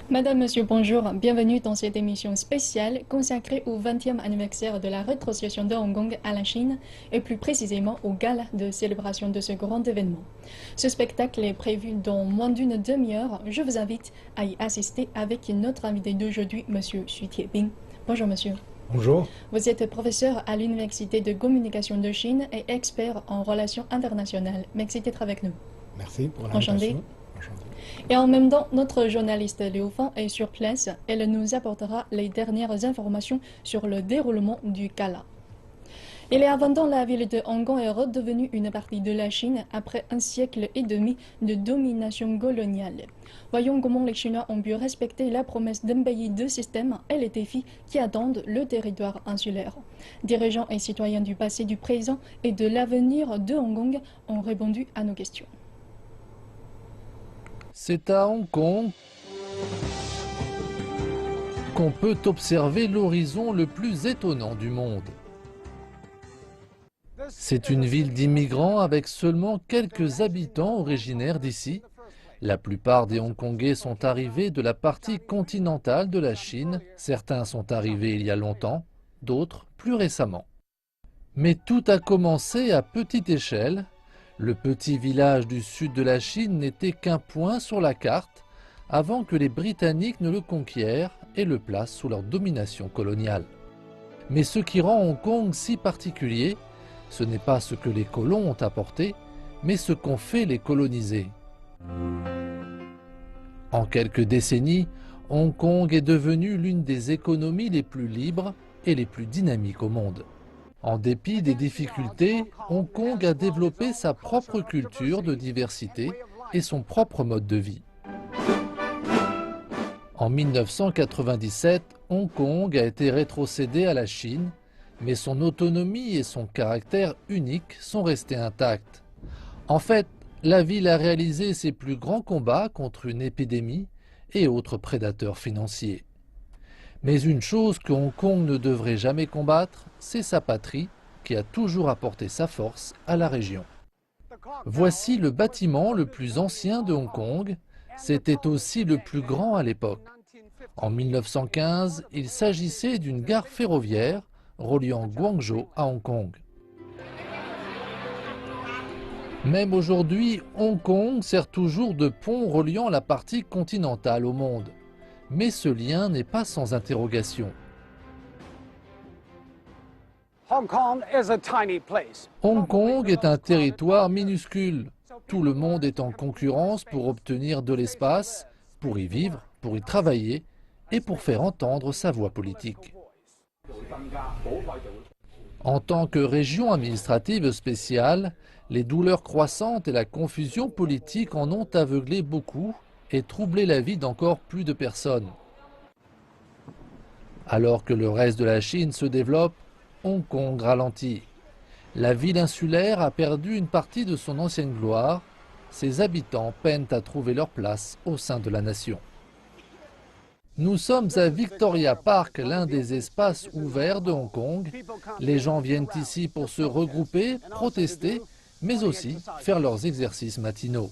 Madame, Monsieur, bonjour. Bienvenue dans cette émission spéciale consacrée au 20e anniversaire de la rétrocession de Hong Kong à la Chine et plus précisément au gala de célébration de ce grand événement. Ce spectacle est prévu dans moins d'une demi-heure. Je vous invite à y assister avec notre invité d'aujourd'hui, Monsieur Xu Tiebing. Bonjour, Monsieur. Bonjour. Vous êtes professeur à l'Université de communication de Chine et expert en relations internationales. Merci d'être avec nous. Merci pour l'invitation. Et en même temps, notre journaliste Liu Fang est sur place. Elle nous apportera les dernières informations sur le déroulement du gala. Il y a 20 ans, la ville de Hong Kong est redevenue une partie de la Chine après un siècle et demi de domination coloniale. Voyons comment les Chinois ont pu respecter la promesse d'un pays de système et les défis qui attendent le territoire insulaire. Dirigeants et citoyens du passé, du présent et de l'avenir de Hong Kong ont répondu à nos questions. C'est à Hong Kong qu'on peut observer l'horizon le plus étonnant du monde. C'est une ville d'immigrants avec seulement quelques habitants originaires d'ici. La plupart des Hongkongais sont arrivés de la partie continentale de la Chine. Certains sont arrivés il y a longtemps, d'autres plus récemment. Mais tout a commencé à petite échelle. Le petit village du sud de la Chine n'était qu'un point sur la carte avant que les Britanniques ne le conquièrent et le placent sous leur domination coloniale. Mais ce qui rend Hong Kong si particulier, ce n'est pas ce que les colons ont apporté, mais ce qu'ont fait les colonisés. En quelques décennies, Hong Kong est devenu l'une des économies les plus libres et les plus dynamiques au monde. En dépit des difficultés, Hong Kong a développé sa propre culture de diversité et son propre mode de vie. En 1997, Hong Kong a été rétrocédé à la Chine, mais son autonomie et son caractère unique sont restés intacts. En fait, la ville a réalisé ses plus grands combats contre une épidémie et autres prédateurs financiers. Mais une chose que Hong Kong ne devrait jamais combattre, c'est sa patrie, qui a toujours apporté sa force à la région. Voici le bâtiment le plus ancien de Hong Kong. C'était aussi le plus grand à l'époque. En 1915, il s'agissait d'une gare ferroviaire reliant Guangzhou à Hong Kong. Même aujourd'hui, Hong Kong sert toujours de pont reliant la partie continentale au monde. Mais ce lien n'est pas sans interrogation. Hong Kong est un territoire minuscule. Tout le monde est en concurrence pour obtenir de l'espace, pour y vivre, pour y travailler et pour faire entendre sa voix politique. En tant que région administrative spéciale, les douleurs croissantes et la confusion politique en ont aveuglé beaucoup et troublé la vie d'encore plus de personnes. Alors que le reste de la Chine se développe, Hong Kong ralentit. La ville insulaire a perdu une partie de son ancienne gloire. Ses habitants peinent à trouver leur place au sein de la nation. Nous sommes à Victoria Park, l'un des espaces ouverts de Hong Kong. Les gens viennent ici pour se regrouper, protester, mais aussi faire leurs exercices matinaux.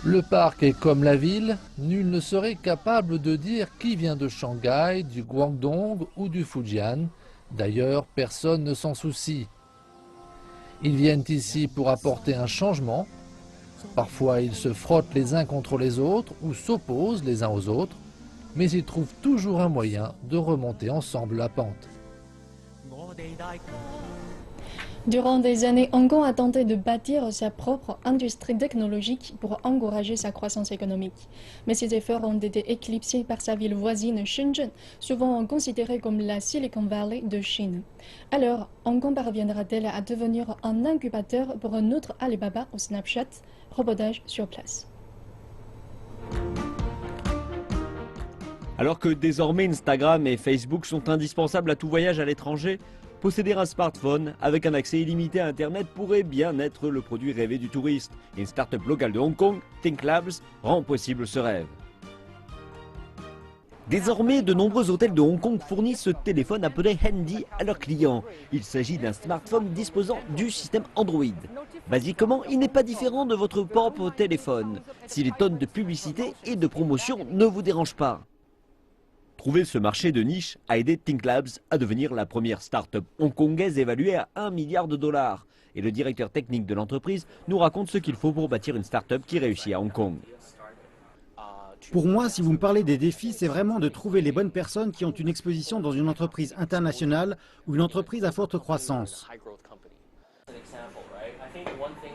Le parc est comme la ville, nul ne serait capable de dire qui vient de Shanghai, du Guangdong ou du Fujian. D'ailleurs, personne ne s'en soucie. Ils viennent ici pour apporter un changement. Parfois, ils se frottent les uns contre les autres ou s'opposent les uns aux autres, mais ils trouvent toujours un moyen de remonter ensemble la pente. Durant des années, Hong Kong a tenté de bâtir sa propre industrie technologique pour encourager sa croissance économique. Mais ses efforts ont été éclipsés par sa ville voisine Shenzhen, souvent considérée comme la Silicon Valley de Chine. Alors, Hong Kong parviendra-t-elle à devenir un incubateur pour un autre Alibaba au Snapchat? Reportage sur place. Alors que désormais Instagram et Facebook sont indispensables à tout voyage à l'étranger, posséder un smartphone avec un accès illimité à Internet pourrait bien être le produit rêvé du touriste. Et une start-up locale de Hong Kong, Think Labs, rend possible ce rêve. Désormais, de nombreux hôtels de Hong Kong fournissent ce téléphone appelé Handy à leurs clients. Il s'agit d'un smartphone disposant du système Android. Basiquement, il n'est pas différent de votre propre téléphone, si les tonnes de publicité et de promotion ne vous dérangent pas. Trouver ce marché de niche a aidé Think Labs à devenir la première start-up hongkongaise évaluée à 1 milliard de dollars. Et le directeur technique de l'entreprise nous raconte ce qu'il faut pour bâtir une start-up qui réussit à Hong Kong. Pour moi, si vous me parlez des défis, c'est vraiment de trouver les bonnes personnes qui ont une exposition dans une entreprise internationale ou une entreprise à forte croissance.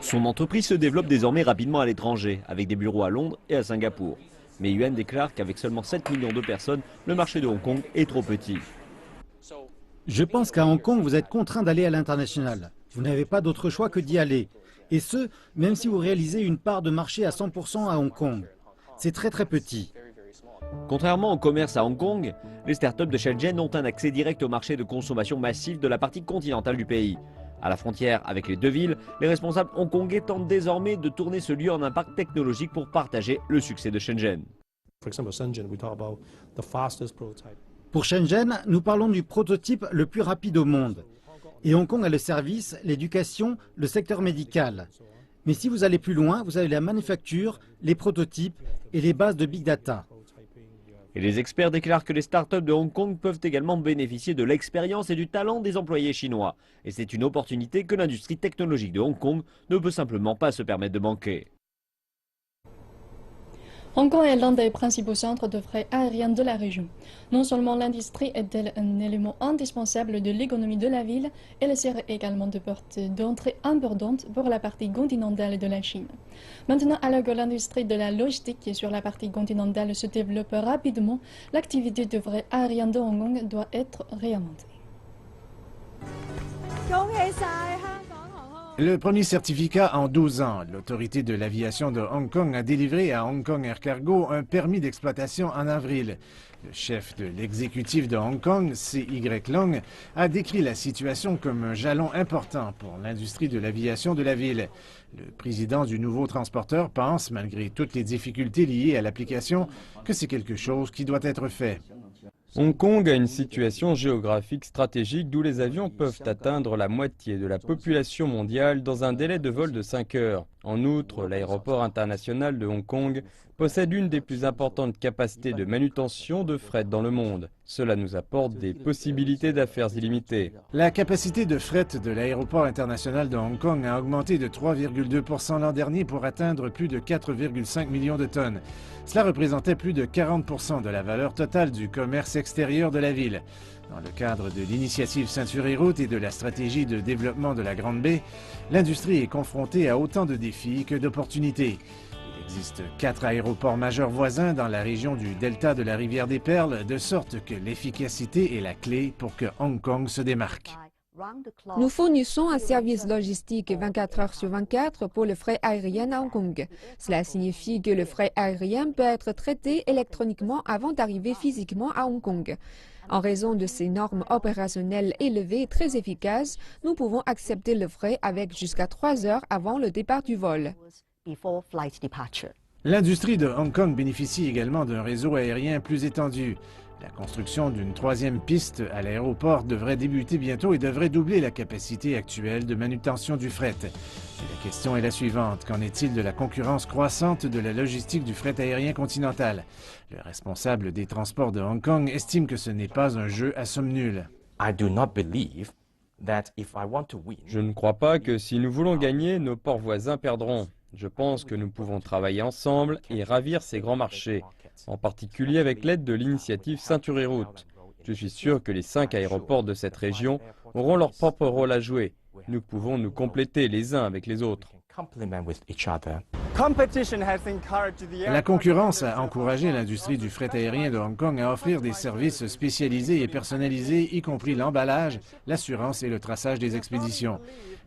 Son entreprise se développe désormais rapidement à l'étranger, avec des bureaux à Londres et à Singapour. Mais Yuan déclare qu'avec seulement 7 millions de personnes, le marché de Hong Kong est trop petit. Je pense qu'à Hong Kong, vous êtes contraint d'aller à l'international. Vous n'avez pas d'autre choix que d'y aller. Et ce, même si vous réalisez une part de marché à 100% à Hong Kong. C'est très petit. Contrairement au commerce à Hong Kong, les startups de Shenzhen ont un accès direct au marché de consommation massif de la partie continentale du pays. À la frontière avec les deux villes, les responsables hongkongais tentent désormais de tourner ce lieu en un parc technologique pour partager le succès de Shenzhen. Pour Shenzhen, nous parlons du prototype le plus rapide au monde. Et Hong Kong a le service, l'éducation, le secteur médical. Mais si vous allez plus loin, vous avez la manufacture, les prototypes et les bases de big data. Et les experts déclarent que les startups de Hong Kong peuvent également bénéficier de l'expérience et du talent des employés chinois. Et c'est une opportunité que l'industrie technologique de Hong Kong ne peut simplement pas se permettre de manquer. Hong Kong est l'un des principaux centres de fret aérien de la région. Non seulement l'industrie est-elle un élément indispensable de l'économie de la ville, elle sert également de porte d'entrée importante pour la partie continentale de la Chine. Maintenant, alors que l'industrie de la logistique sur la partie continentale se développe rapidement, l'activité de fret aérien de Hong Kong doit être réinventée. Le premier certificat en 12 ans. L'autorité de l'aviation de Hong Kong a délivré à Hong Kong Air Cargo un permis d'exploitation en avril. Le chef de l'exécutif de Hong Kong, C.Y. Long, a décrit la situation comme un jalon important pour l'industrie de l'aviation de la ville. Le président du nouveau transporteur pense, malgré toutes les difficultés liées à l'application, que c'est quelque chose qui doit être fait. Hong Kong a une situation géographique stratégique d'où les avions peuvent atteindre la moitié de la population mondiale dans un délai de vol de 5 heures. En outre, l'aéroport international de Hong Kong possède une des plus importantes capacités de manutention de fret dans le monde. Cela nous apporte des possibilités d'affaires illimitées. La capacité de fret de l'aéroport international de Hong Kong a augmenté de 3,2% l'an dernier pour atteindre plus de 4,5 millions de tonnes. Cela représentait plus de 40% de la valeur totale du commerce extérieur de la ville. Dans le cadre de l'initiative Ceinture et Route et de la stratégie de développement de la Grande Baie, l'industrie est confrontée à autant de défis que d'opportunités. Il existe 4 aéroports majeurs voisins dans la région du delta de la rivière des Perles, de sorte que l'efficacité est la clé pour que Hong Kong se démarque. Nous fournissons un service logistique 24 heures sur 24 pour le fret aérien à Hong Kong. Cela signifie que le fret aérien peut être traité électroniquement avant d'arriver physiquement à Hong Kong. En raison de ces normes opérationnelles élevées et très efficaces, nous pouvons accepter le fret avec jusqu'à 3 heures avant le départ du vol. L'industrie de Hong Kong bénéficie également d'un réseau aérien plus étendu. La construction d'une 3e piste à l'aéroport devrait débuter bientôt et devrait doubler la capacité actuelle de manutention du fret. Et la question est la suivante. Qu'en est-il de la concurrence croissante de la logistique du fret aérien continental? Le responsable des transports de Hong Kong estime que ce n'est pas un jeu à somme nulle. Je ne crois pas que si nous voulons gagner, nos ports voisins perdront. Je pense que nous pouvons travailler ensemble et ravir ces grands marchés, en particulier avec l'aide de l'initiative Ceinture et Route. Je suis sûr que les 5 aéroports de cette région auront leur propre rôle à jouer. Nous pouvons nous compléter les uns avec les autres. La concurrence a encouragé l'industrie du fret aérien de Hong Kong à offrir des services spécialisés et personnalisés, y compris l'emballage, l'assurance et le traçage des expéditions.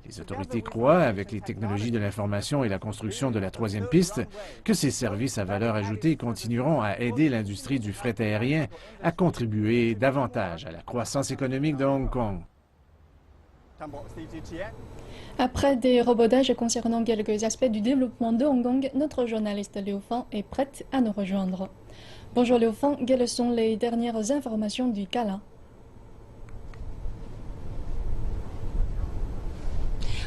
Les autorités croient, avec les technologies de l'information et la construction de la troisième piste, que ces services à valeur ajoutée continueront à aider l'industrie du fret aérien à contribuer davantage à la croissance économique de Hong Kong. Après des rebordages concernant quelques aspects du développement de Hong Kong, notre journaliste Liu Fang est prête à nous rejoindre. Bonjour Liu Fang, quelles sont les dernières informations du gala?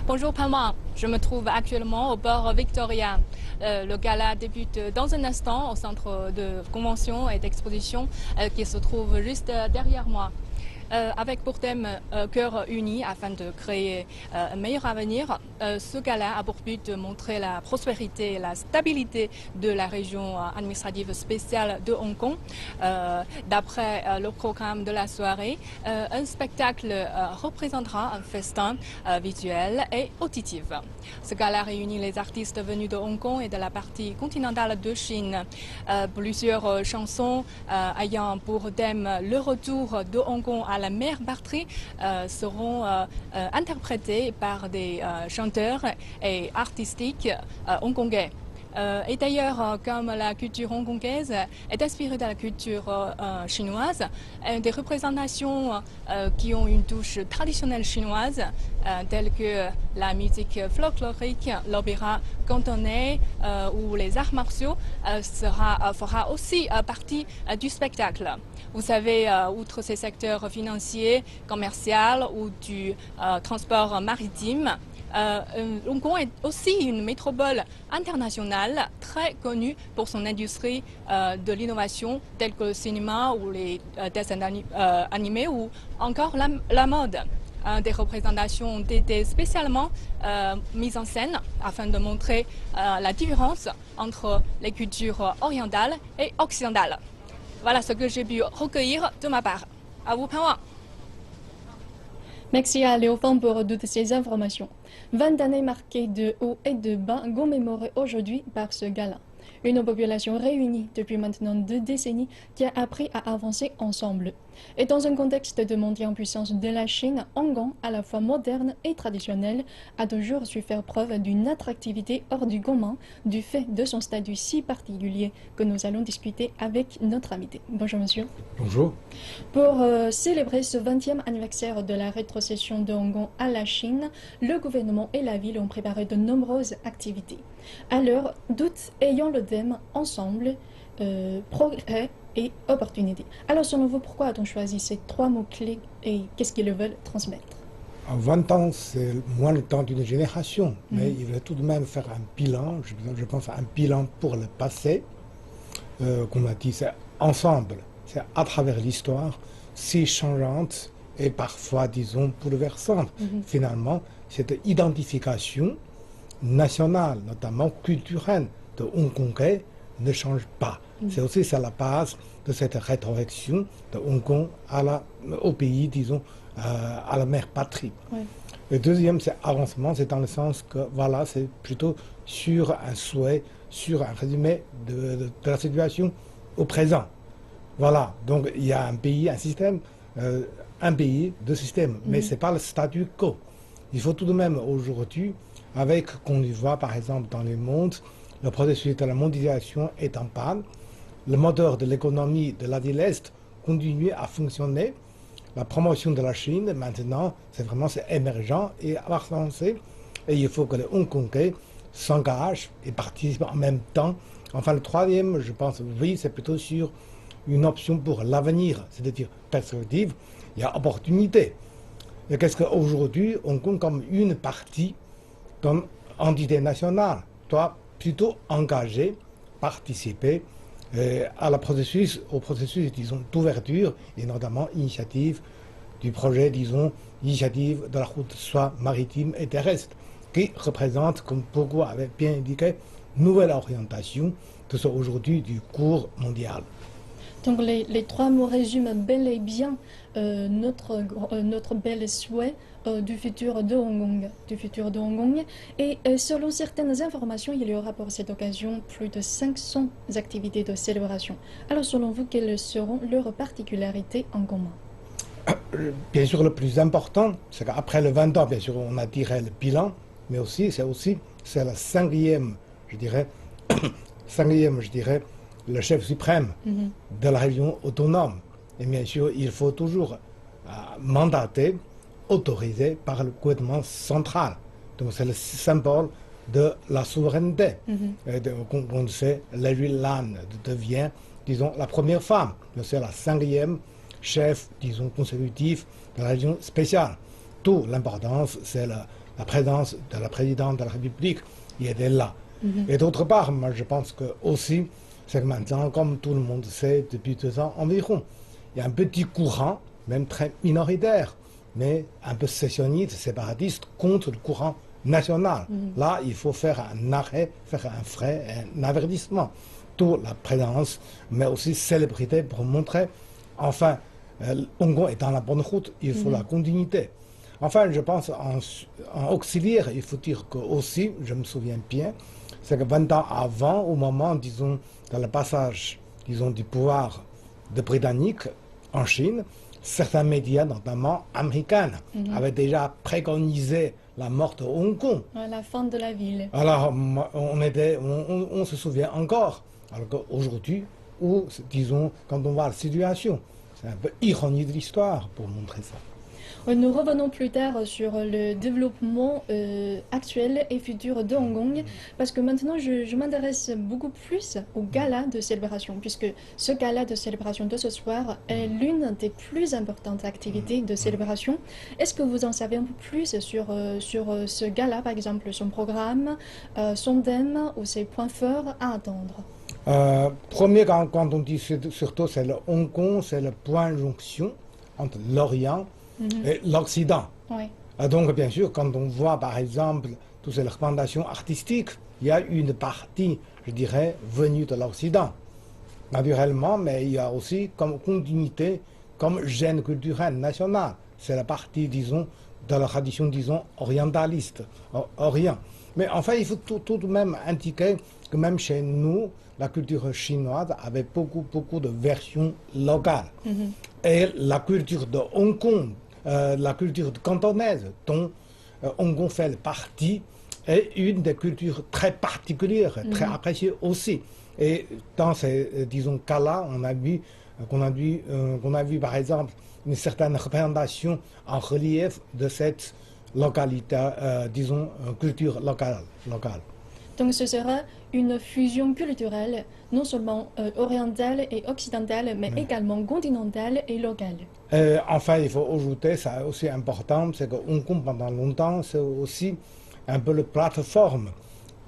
Bonjour Palma, je me trouve actuellement au port Victoria. Le gala débute dans un instant au centre de convention et d'exposition qui se trouve juste derrière moi. Avec pour thème Cœur uni afin de créer un meilleur avenir, ce gala a pour but de montrer la prospérité et la stabilité de la région administrative spéciale de Hong Kong. D'après le programme de la soirée, un spectacle représentera un festin visuel et auditif. Ce gala réunit les artistes venus de Hong Kong et de la partie continentale de Chine. Plusieurs chansons ayant pour thème le retour de Hong Kong à la mère patrie seront interprétées par des chanteurs et artistiques hongkongais. Et d'ailleurs, comme la culture hongkongaise est inspirée de la culture chinoise, des représentations qui ont une touche traditionnelle chinoise, telles que la musique folklorique, l'opéra cantonais ou les arts martiaux, fera aussi partie du spectacle. Vous savez, outre ces secteurs financiers, commerciaux ou du transport maritime, Hong Kong est aussi une métropole internationale très connue pour son industrie de l'innovation telle que le cinéma ou les dessins animés ou encore la mode. Des représentations ont été spécialement mises en scène afin de montrer la différence entre les cultures orientales et occidentales. Voilà ce que j'ai pu recueillir de ma part. À vous, Pan Wang. Merci à Liu Fang pour toutes ces informations. 20 années marquées de hauts et de bas commémorées aujourd'hui par ce gala. Une population réunie depuis maintenant 2 décennies qui a appris à avancer ensemble. Et dans un contexte de montée en puissance de la Chine, Hong Kong, à la fois moderne et traditionnel, a toujours su faire preuve d'une attractivité hors du commun du fait de son statut si particulier que nous allons discuter avec notre invité. Bonjour monsieur. Bonjour. Pour célébrer ce 20e anniversaire de la rétrocession de Hong Kong à la Chine, le gouvernement et la ville ont préparé de nombreuses activités. Alors, toutes ayant le thème ensemble, progrès et opportunité. Alors, selon vous, pourquoi a-t-on choisi ces 3 mots-clés et qu'est-ce qu'ils veulent transmettre? 20 ans, c'est moins le temps d'une génération, mais il va tout de même faire un bilan, je pense un bilan pour le passé. Comme on a dit, c'est ensemble, c'est à travers l'histoire, si changeante et parfois, disons, bouleversante. Finalement, cette identification nationale, notamment culturelle, de Hongkongais ne change pas. C'est aussi ça la base de cette rétroaction de Hong Kong au pays, disons, à la mère patrie. Ouais. Le deuxième, c'est avancement, c'est dans le sens que, voilà, c'est plutôt sur un souhait, sur un résumé de la situation au présent. Voilà, donc il y a un pays, un système, un pays, 2 systèmes, mais ce n'est pas le statu quo. Il faut tout de même aujourd'hui, avec, qu'on y voit par exemple dans le monde, le processus de la mondialisation est en panne, le moteur de l'économie de l'Asie de l'Est continue à fonctionner, la promotion de la Chine maintenant, c'est émergent et avancé, et il faut que les Hongkongais s'engagent et participent en même temps. Enfin, le troisième, je pense, oui, c'est plutôt sur une option pour l'avenir, c'est-à-dire perspective, il y a opportunité. Et qu'est-ce qu'aujourd'hui, Hong Kong comme une partie, comme entité nationale, doit plutôt engager, participer au processus, disons, d'ouverture et notamment initiative du projet, disons, initiative de la route soit maritime et terrestre, qui représente, comme beaucoup avaient bien indiqué, nouvelle orientation de ce aujourd'hui du cours mondial. Donc les trois mots résument bel et bien notre bel souhait du futur de Hong Kong. Et selon certaines informations, il y aura pour cette occasion plus de 500 activités de célébration. Alors selon vous, quelles seront leurs particularités en commun? Bien sûr, le plus important, c'est qu'après le 20 ans, bien sûr, on a tiré le bilan, mais aussi, c'est la cinquième, je dirais, le chef suprême de la région autonome. Et bien sûr, il faut toujours mandater, autoriser par le gouvernement central. Donc c'est le symbole de la souveraineté. On sait, Lady Lan devient, disons, la première femme. C'est la cinquième chef, disons, consécutif de la région spéciale. Tout l'importance, c'est la présence de la présidente de la République qui était là. Et d'autre part, moi je pense que aussi, c'est que maintenant, comme tout le monde sait depuis 2 ans environ, il y a un petit courant, même très minoritaire, mais un peu sécessionniste, séparatiste, contre le courant national. Là, il faut faire un arrêt, faire un avertissement. Toute la présence, mais aussi célébrité pour montrer, enfin, Hong Kong est dans la bonne route, il faut la continuité. Enfin, je pense en auxiliaire, il faut dire que aussi, je me souviens bien, c'est que 20 ans avant, au moment, disons, dans le passage, disons, du pouvoir de Britannique en Chine, certains médias, notamment américains, avaient déjà préconisé la mort de Hong Kong. La fin de la ville. Alors, on se souvient encore. Alors qu'aujourd'hui, disons, quand on voit la situation, c'est un peu ironie de l'histoire pour montrer ça. Nous revenons plus tard sur le développement actuel et futur de Hong Kong, parce que maintenant je m'intéresse beaucoup plus au gala de célébration, puisque ce gala de célébration de ce soir est l'une des plus importantes activités de célébration. Est-ce que vous en savez un peu plus sur ce gala, par exemple son programme, son thème ou ses points forts à attendre? Premier, quand on dit surtout, c'est le Hong Kong, c'est le point de jonction entre l'Orient et l'Occident. Oui. Donc, bien sûr, quand on voit, par exemple, toutes ces recommandations artistiques, il y a une partie, je dirais, venue de l'Occident, naturellement, mais il y a aussi comme continuité, comme gène culturel national. C'est la partie, disons, de la tradition, disons, orientaliste, Orient. Mais enfin, il faut tout de même indiquer que même chez nous, la culture chinoise avait beaucoup de versions locales. Et la culture de Hong Kong, la culture cantonaise, dont Hong Kong fait partie, est une des cultures très particulières, très appréciées aussi. Et dans ces, disons, cas-là, on a vu, par exemple, une certaine représentation en relief de cette localité, disons, culture locale. Donc ce sera une fusion culturelle, non seulement orientale et occidentale, mais également continentale et locale. Enfin, il faut ajouter, ça aussi important, c'est que Hong Kong, pendant longtemps, c'est aussi un peu la plateforme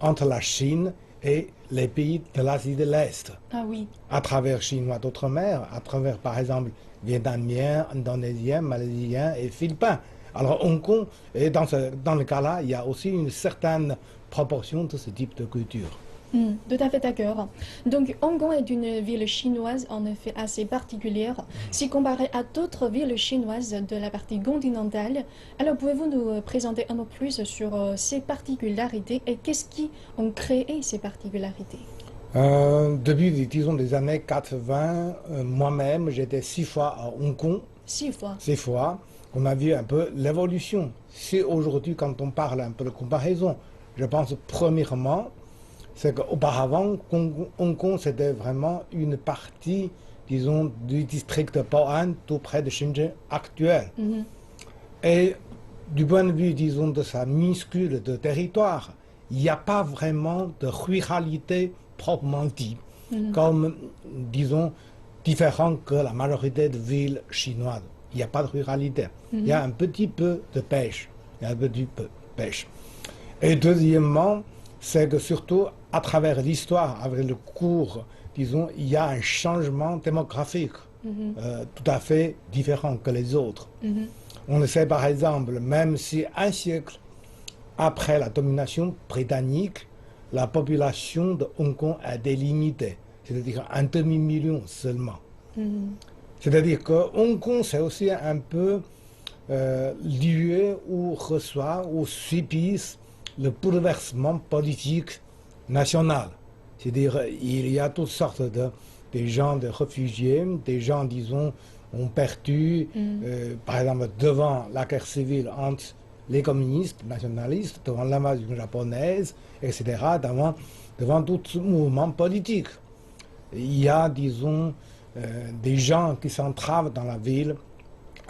entre la Chine et les pays de l'Asie de l'Est. Ah oui. À travers Chinois d'outre-mer, à travers, par exemple, Vietnamiens, Indonésiens, Malaisiens et Philippins. Alors Hong Kong, et dans le cas-là, il y a aussi une certaine proportion de ce type de culture. Tout à fait d'accord. Donc Hong Kong est une ville chinoise en effet assez particulière. Si comparée à d'autres villes chinoises de la partie continentale, alors pouvez-vous nous présenter un peu plus sur ces particularités et qu'est-ce qui ont créé ces particularités? Depuis, disons, les années 80, moi-même, j'étais 6 fois à Hong Kong. 6 fois? 6 fois. On a vu un peu l'évolution. Si aujourd'hui, quand on parle un peu de comparaison, je pense premièrement, c'est qu'auparavant, Hong Kong, c'était vraiment une partie, disons, du district de Bao'an, tout près de Shenzhen actuel. Et du point de vue, disons, de sa minuscule de territoire, il n'y a pas vraiment de ruralité proprement dit, comme, disons, différent que la majorité de villes chinoises. Il n'y a pas de ruralité. Il y a un petit peu de pêche. Et deuxièmement, c'est que surtout à travers l'histoire, avec le cours, disons, il y a un changement démographique tout à fait différent que les autres. On le sait par exemple, même si un siècle après la domination britannique, la population de Hong Kong a délimité, c'est-à-dire 1 demi-million seulement. C'est-à-dire que Hong Kong, c'est aussi un peu lieu où reçoit, où subissent le bouleversement politique national. C'est-à-dire il y a toutes sortes des gens, de réfugiés, des gens, disons, ont perdu, par exemple, devant la guerre civile entre les communistes, nationalistes, devant l'invasion japonaise, etc., devant tout ce mouvement politique. Il y a, disons, des gens qui s'entravent dans la ville,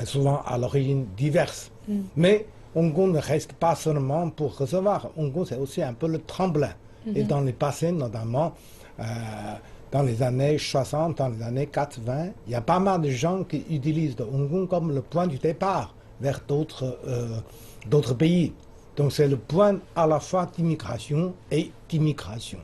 souvent à l'origine diverses. Mais Hong Kong ne reste pas seulement pour recevoir. Hong Kong, c'est aussi un peu le tremblin. Et dans le passé, notamment, dans les années 60, dans les années 80, il y a pas mal de gens qui utilisent Hong Kong comme le point du départ vers d'autres pays. Donc c'est le point à la fois d'immigration et d'immigration.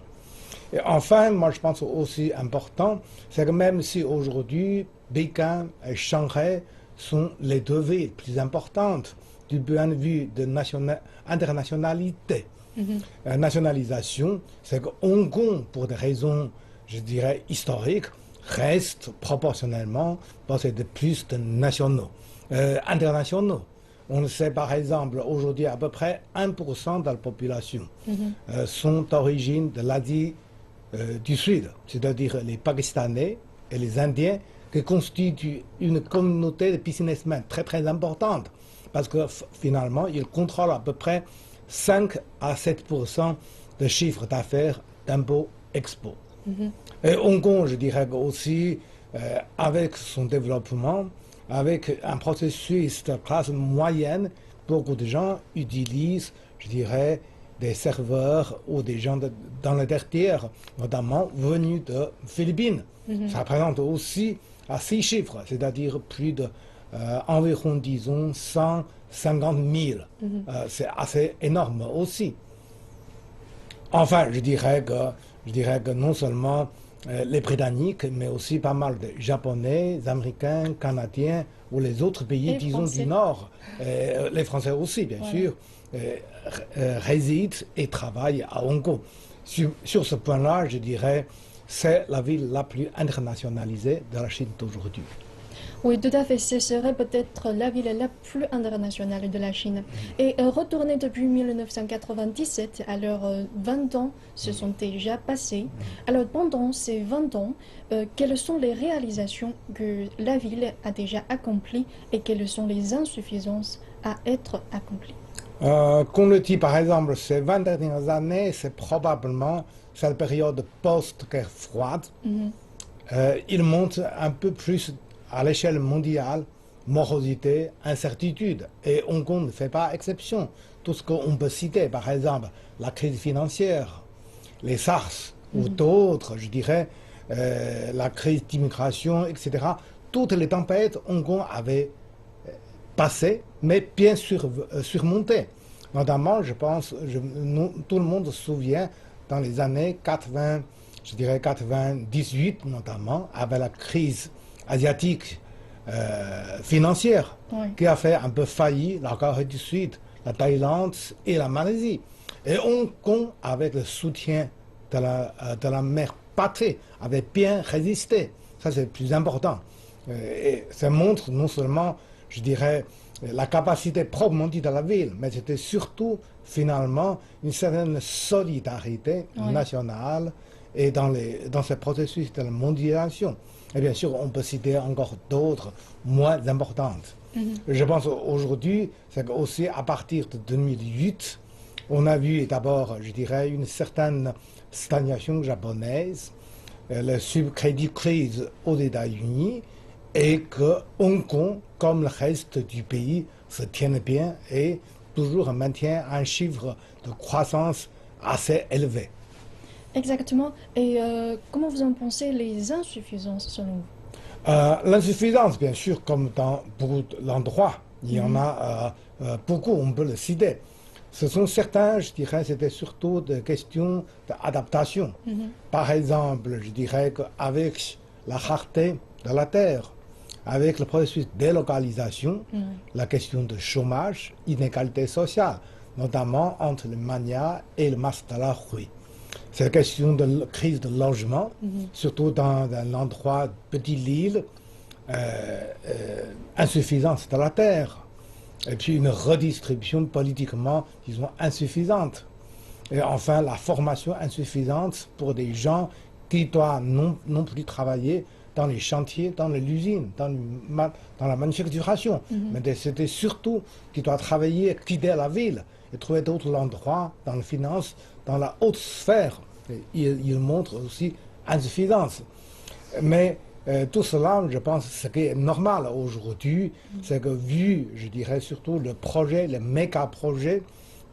Et enfin, moi je pense aussi important, c'est que même si aujourd'hui Pékin et Shanghai sont les deux villes plus importantes du point de vue de internationalité, nationalisation, c'est que Hong Kong, pour des raisons, je dirais, historiques, reste proportionnellement possède plus de nationaux, internationaux. On le sait par exemple, aujourd'hui à peu près 1% de la population sont d'origine de l'Asie du Sud, c'est-à-dire les Pakistanais et les Indiens, qui constituent une communauté de businessmen très très importante, parce que finalement ils contrôlent à peu près 5 à 7% de chiffre d'affaires d'impôts-expôts. Et Hong Kong, je dirais aussi, avec son développement, avec un processus de classe moyenne, beaucoup de gens utilisent, je dirais, des serveurs ou des gens dans le tertiaire, notamment venus de Philippines. Ça représente aussi à 6 chiffres, c'est-à-dire plus de environ, disons, 150 000. C'est assez énorme aussi. Enfin, je dirais que non seulement les Britanniques, mais aussi pas mal de Japonais, Américains, Canadiens ou les autres pays, les disons, Français. du Nord, les Français aussi, bien sûr, résident et travaillent à Hong Kong. Sur ce point-là, je dirais, c'est la ville la plus internationalisée de la Chine d'aujourd'hui. Oui, tout à fait. Ce serait peut-être la ville la plus internationale de la Chine. Et retourner depuis 1997, alors 20 ans se sont déjà passés. Alors pendant ces 20 ans, quelles sont les réalisations que la ville a déjà accomplies et quelles sont les insuffisances à être accomplies? Qu'on le dit par exemple, ces 20 dernières années, c'est probablement cette période post-guerre froide. Il monte un peu plus à l'échelle mondiale, morosité, incertitude. Et Hong Kong ne fait pas exception. Tout ce qu'on peut citer, par exemple, la crise financière, les SARS ou d'autres, je dirais, la crise d'immigration, etc. Toutes les tempêtes, Hong Kong avait passé, mais bien surmonté. Notamment, je pense, tout le monde se souvient, dans les années 80, je dirais 98 notamment, avec la crise asiatique financière, qui a fait un peu faillir la Corée du Sud, la Thaïlande et la Malaisie. Et Hong Kong, avec le soutien de la mère patrie, avait bien résisté. Ça, c'est le plus important. Et ça montre non seulement, je dirais, la capacité proprement dite de la ville, mais c'était surtout, finalement, une certaine solidarité nationale et dans ce processus de la mondialisation. Et bien sûr, on peut citer encore d'autres moins importantes. Je pense aujourd'hui, c'est aussi à partir de 2008, on a vu d'abord, je dirais, une certaine stagnation japonaise, le subcrédit crise aux États-Unis, et que Hong Kong, comme le reste du pays, se tienne bien et toujours maintient un chiffre de croissance assez élevé. Exactement. Et comment vous en pensez les insuffisances selon vous? L'insuffisance, bien sûr, comme dans beaucoup d'endroits, il y en a beaucoup, on peut le citer. Ce sont certains, je dirais, c'était surtout des questions d'adaptation. Par exemple, je dirais qu'avec la rareté de la terre, avec le processus de délocalisation, la question de chômage, inégalité sociale, notamment entre le Mania et le Mas de la Hui. C'est la question de la crise de logement, surtout dans un endroit, petite île, insuffisance de la terre, et puis une redistribution politiquement, disons, insuffisante. Et enfin, la formation insuffisante pour des gens qui doivent non plus travailler dans les chantiers, dans l'usine, dans la manufacturation. Mais c'était surtout qui doivent travailler, quitter la ville et trouver d'autres endroits dans la finance, dans la haute sphère. Il montre aussi insuffisance. Mais tout cela, je pense, ce qui est normal aujourd'hui, c'est que vu, je dirais surtout le projet, le méga-projet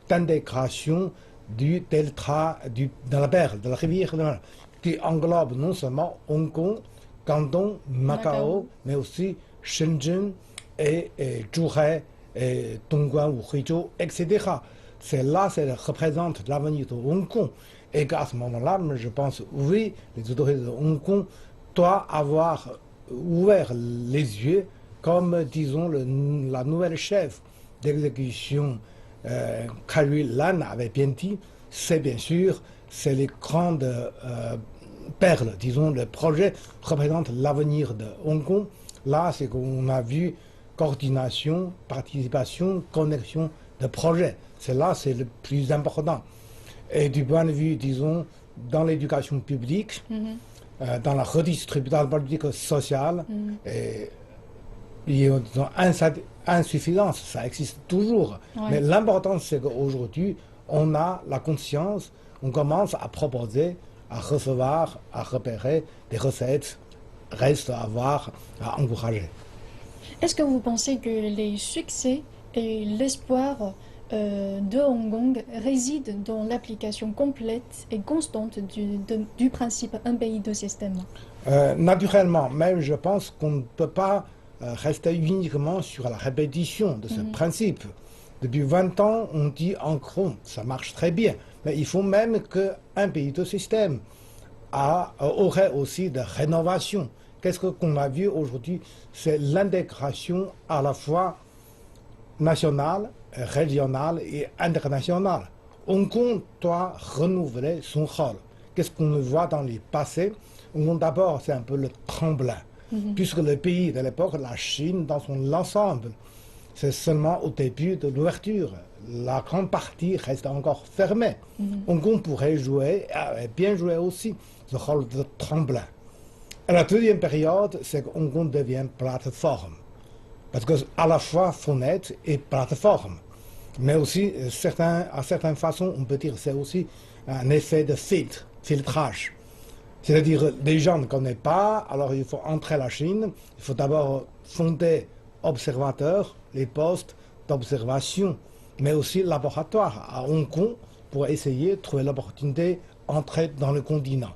d'intégration du delta de la Perle, de la rivière, qui englobe non seulement Hong Kong, Canton, Macao, mais aussi Shenzhen et Zhuhai, et Dongguan ou Huizhou, etc. C'est là, ça représente l'avenir de Hong Kong. Et qu'à ce moment-là, je pense, oui, les autorités de Hong Kong doivent avoir ouvert les yeux, comme, disons, la nouvelle chef d'exécution, Carrie Lam avait bien dit, c'est bien sûr, c'est les grandes perles, disons, le projet représente l'avenir de Hong Kong. Là, c'est qu'on a vu coordination, participation, connexion de projets. C'est là, c'est le plus important. Et du point de vue, disons, dans l'éducation publique, dans la redistribution, dans la politique sociale, et, il y a une insuffisance, ça existe toujours. Ouais. Mais l'important, c'est qu'aujourd'hui, on a la conscience, on commence à proposer, à recevoir, à repérer des recettes, reste à avoir, à encourager. Est-ce que vous pensez que les succès et l'espoir de Hong Kong résident dans l'application complète et constante du principe un pays, deux systèmes? Naturellement, même je pense qu'on ne peut pas rester uniquement sur la répétition de ce principe. Depuis 20 ans, on dit en gros, ça marche très bien, mais il faut même qu'un pays, deux systèmes aurait aussi de rénovation. Qu'est-ce qu'on a vu aujourd'hui? C'est l'intégration à la fois nationale, régionale et internationale. Hong Kong doit renouveler son rôle. Qu'est-ce qu'on voit dans les passés? D'abord, c'est un peu le tremblin, puisque le pays de l'époque, la Chine, dans son ensemble, c'est seulement au début de l'ouverture. La grande partie reste encore fermée. Hong Kong pourrait jouer, et bien jouer aussi, ce rôle de tremblin. Et la deuxième période, c'est que Hong Kong devient plateforme. Parce que à la fois fenêtre et plateforme. Mais aussi, à certaines façons, on peut dire que c'est aussi un effet de filtrage. C'est-à-dire, les gens ne connaissent pas, alors il faut entrer à la Chine, il faut d'abord fonder observateurs, les postes d'observation, mais aussi laboratoire à Hong Kong pour essayer de trouver l'opportunité d'entrer dans le continent.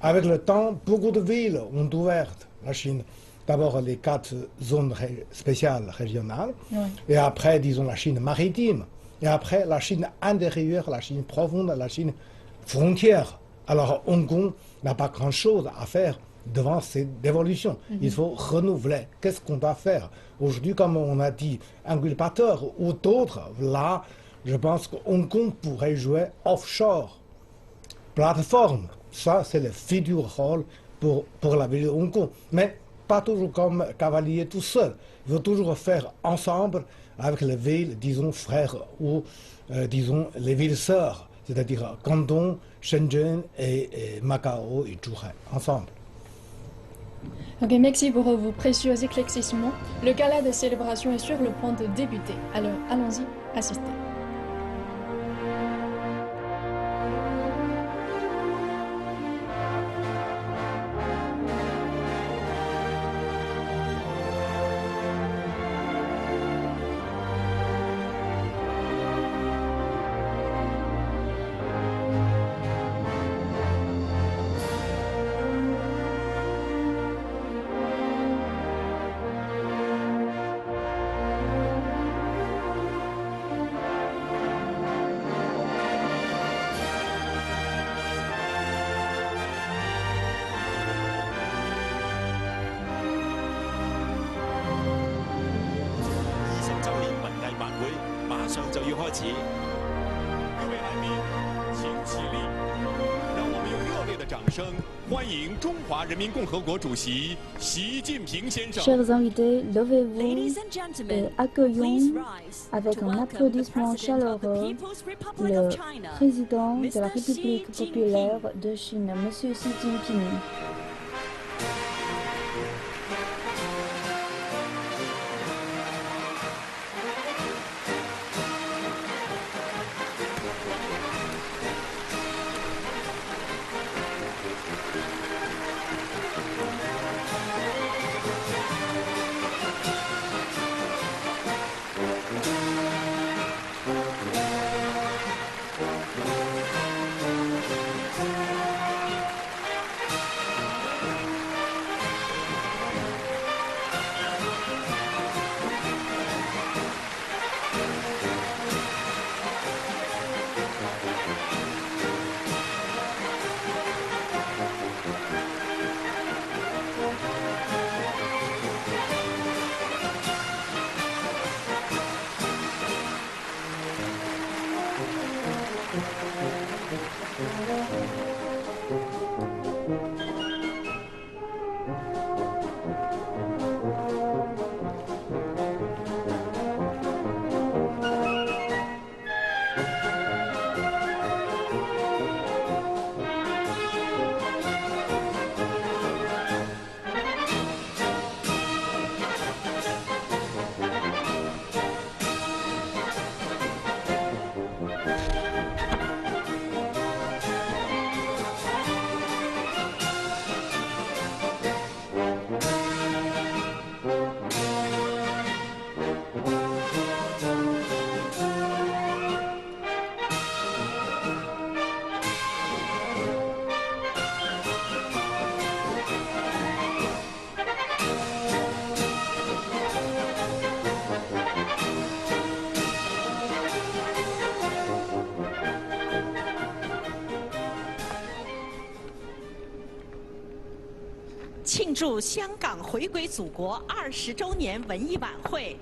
Avec le temps, beaucoup de villes ont ouvert la Chine. D'abord les 4 zones spéciales régionales, et après, disons, la Chine maritime, et après la Chine intérieure, la Chine profonde, la Chine frontière. Alors Hong Kong n'a pas grand-chose à faire devant cette évolution. Il faut renouveler. Qu'est-ce qu'on doit faire? Aujourd'hui, comme on a dit, incubateur ou d'autres, là, je pense que Hong Kong pourrait jouer offshore. Plateforme, ça c'est le futur rôle pour la ville de Hong Kong. Mais pas toujours comme cavalier tout seul. Il faut toujours faire ensemble avec les villes, disons, frères ou, disons, les villes sœurs, c'est-à-dire Canton, Shenzhen et Macao et Zhuhai, ensemble. Ok, merci pour vos précieux éclaircissements. Le gala de célébration est sur le point de débuter. Alors, allons-y, assistez.就要開始。预备来宾，请起立。Chers invités, levez-vous et accueillons avec un applaudissement chaleureux le président de la République populaire de Chine, M. Xi Jinping.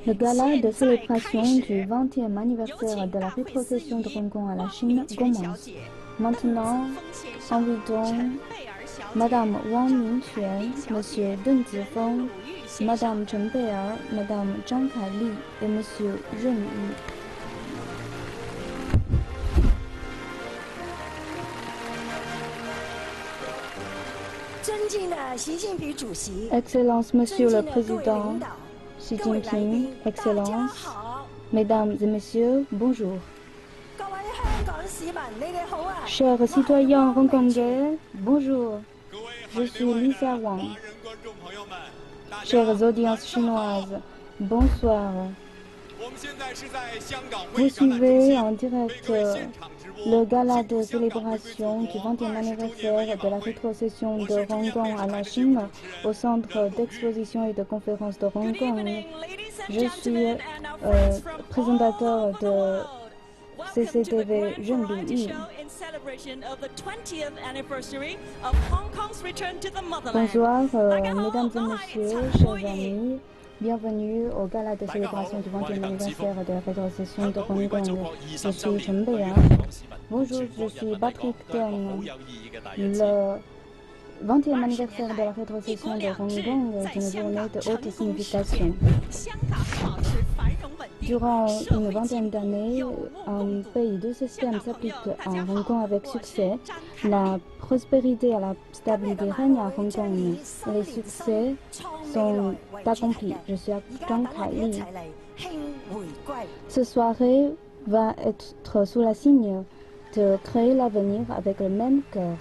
Le gala de célébration du 20e anniversaire de la rétrocession de Hong Kong à la Chine commence. Maintenant, invitons Madame Wang Mingquan, Monsieur Deng Zifeng, Madame Chen Bei'er, Madame Zhang Kaili et Monsieur Ren Yu. Excellence, Monsieur le Président, Xi Jinping, Excellence, Mesdames et Messieurs, bonjour. Chers citoyens hongkongais, bonjour. Je suis Lisa Wang. Chères audiences chinoises, bonsoir. Vous suivez en direct le gala de célébration du 20e anniversaire de la rétrocession de Hong Kong à la Chine au centre d'exposition et de conférence de Hong Kong. Je suis présentateur de CCTV Ren Yu. Bonsoir, mesdames et messieurs, chers amis. Bienvenue au gala de célébration du 20e anniversaire de la rétrocession de Hong Kong. Je suis Chen Bei'er. Bonjour, je suis Patrick Teng. Le 20e anniversaire de la rétrocession de Hong Kong est une journée de haute signification. Durant une vingtaine d'années, un pays de système s'applique à Hong Kong avec succès. La prospérité et la stabilité règnent à Hong Kong. Les succès sont accomplis. Je suis Zhang Kaili. Cette soirée va être sous la signe de créer l'avenir avec le même cœur.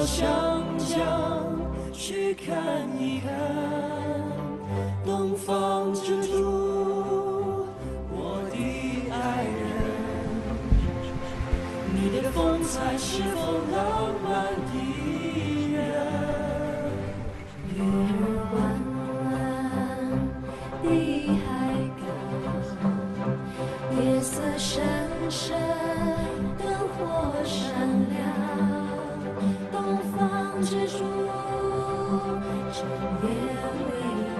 到湘江去看一看，东方之珠，我的爱人，你的风采是否浪漫的人？月儿弯弯的海港，夜色深深，灯火闪亮。东方之珠，正夜微圆，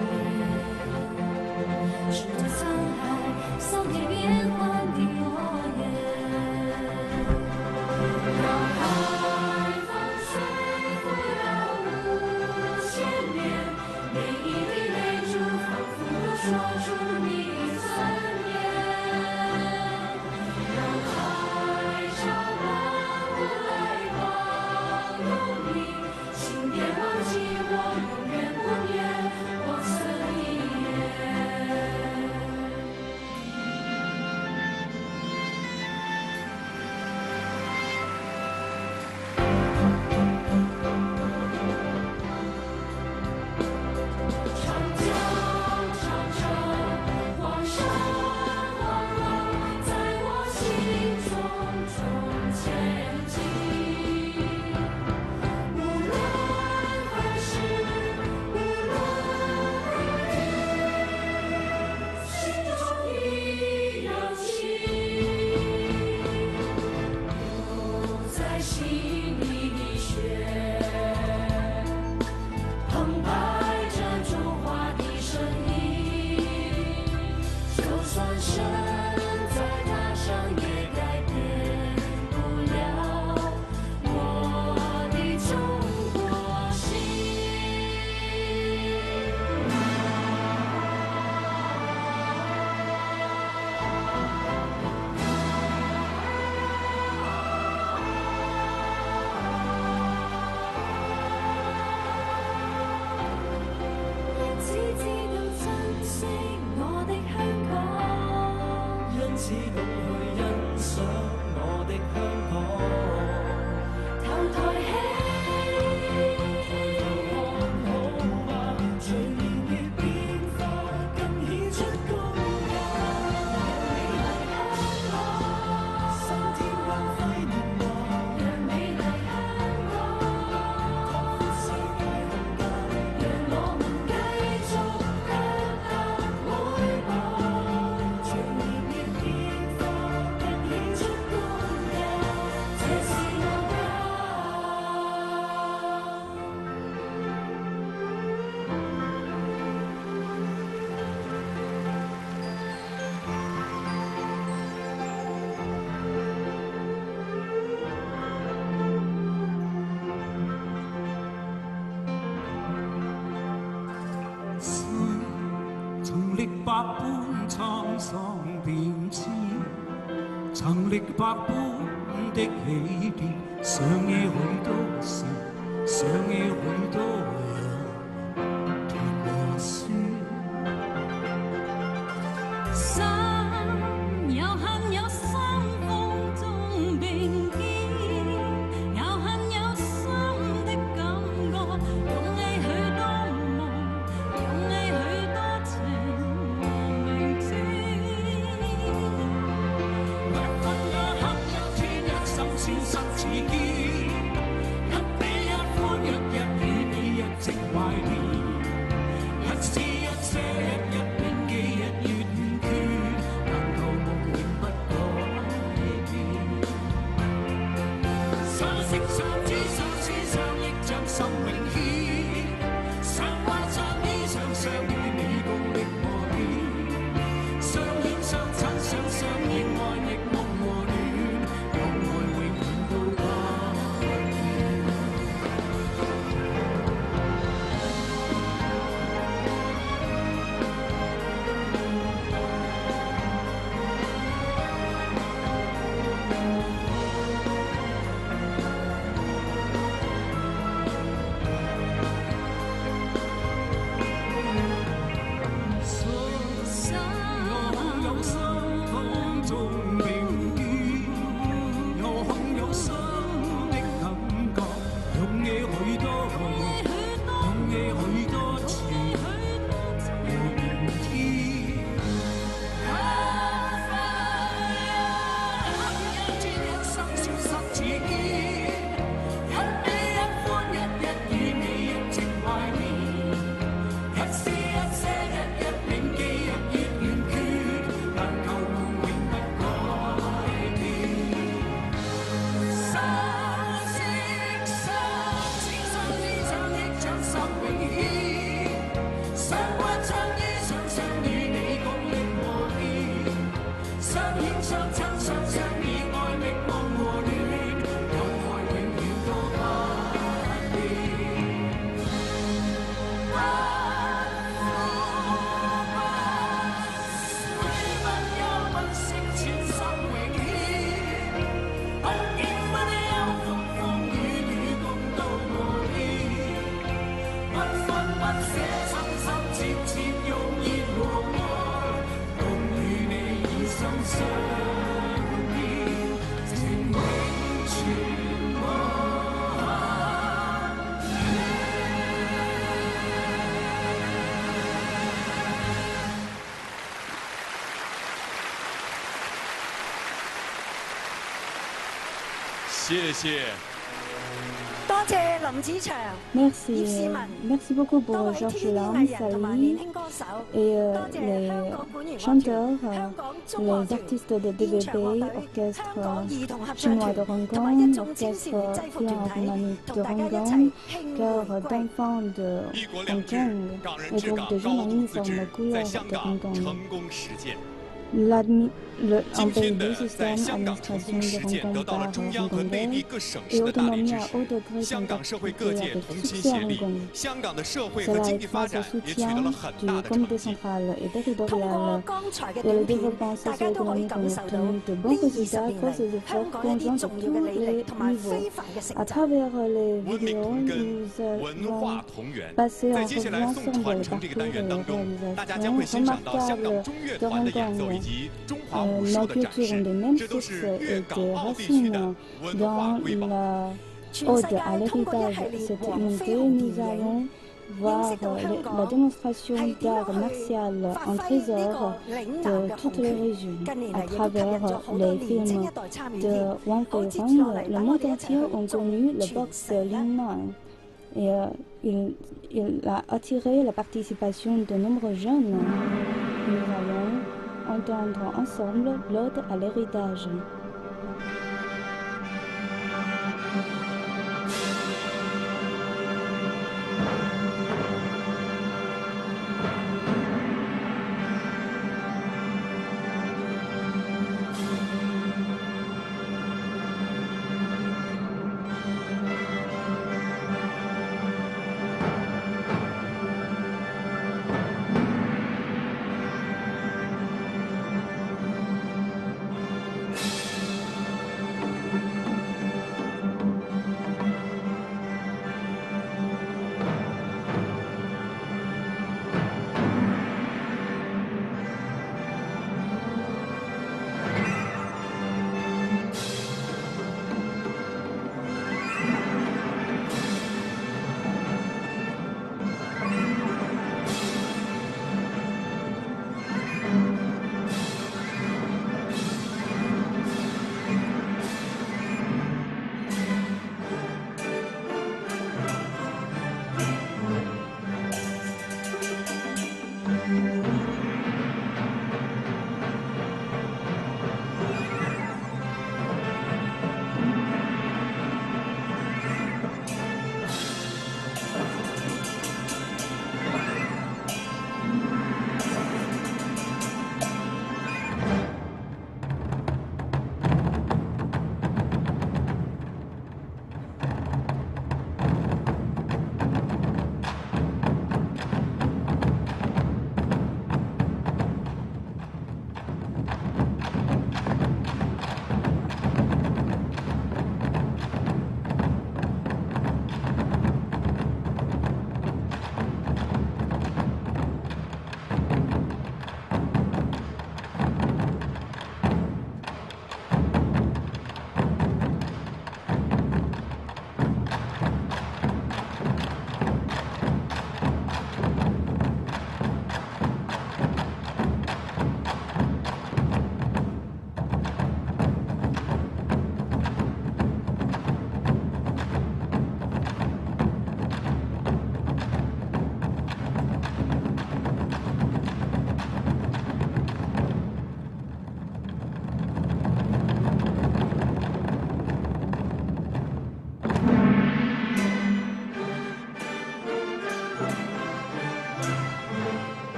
是这沧海桑田变幻的诺言。让海风吹拂了无限年，每一滴泪珠仿佛都说出你的尊严。让海潮漫过来光荣你，请别忘记我永远不变我曾一眼。长江长城，黄山黄河，在我心中中前进。无论何时，无论何地，心中一样情，留在心里的血，澎湃着中华的声音。就算身在他乡，也改变不了我的中国心。人次知道珍惜我的香港，因此懂去欣賞我的香港。頭抬起，看好嗎？隨年月變化，更顯出高雅。讓美麗香港，心跳光輝年華。讓美麗香港，擴闊世界空間。讓我們繼續向下邁步，隨年月變化，更顯出高雅。這是我家。心曾歷百般滄桑變遷，曾歷百般的起變，想起許多事，想起許多人，甜和酸。心有恨有心風中並肩，有恨有心的感覺，湧起許多夢，湧起許多情和明天。若分也黑一天一心消失似煙，一比一歡一一與你一直懷念，一絲一些一銘記一月圓缺，但舊夢永不改變。相識相知相思相憶將心永牽，相關相依相相與你共歷磨練，相牽相親相相依愛亦夢和戀，讓愛永遠都不變。Merci beaucoup pour Georges Lam, Sally et les chanteurs, les artistes de DVB, orchestre chinois de Hong Kong, orchestre philharmonique de Hong Kong, chœur d'enfants de Hong Kong et groupe de jeunes en uniforme couleur de Hong Kong. Un pays du système administration de Hong Kong par hongkongais et autonomie à haut degré sont appliquées avec succès à Hong Kong. Cela est grâce au soutien du comité central et territorial et le développement socio-économique ont obtenu de bons résultats grâce aux efforts conjoints de tous les niveaux. À travers les vidéos, nous allons passer en revue l'ensemble des parcours et réalisations remarquables de Hong Kong. Nos cultures ont des mêmes sources et des racines dans la ode à l'héritage. Cette unité, nous allons voir la démonstration d'art martial en trésor de toutes les régions à travers les films de Wang Feirong. Le monde entier a connu le boxe Lin Man et il a attiré la participation de nombreux jeunes. Nous allons entendre ensemble l'ode à l'héritage.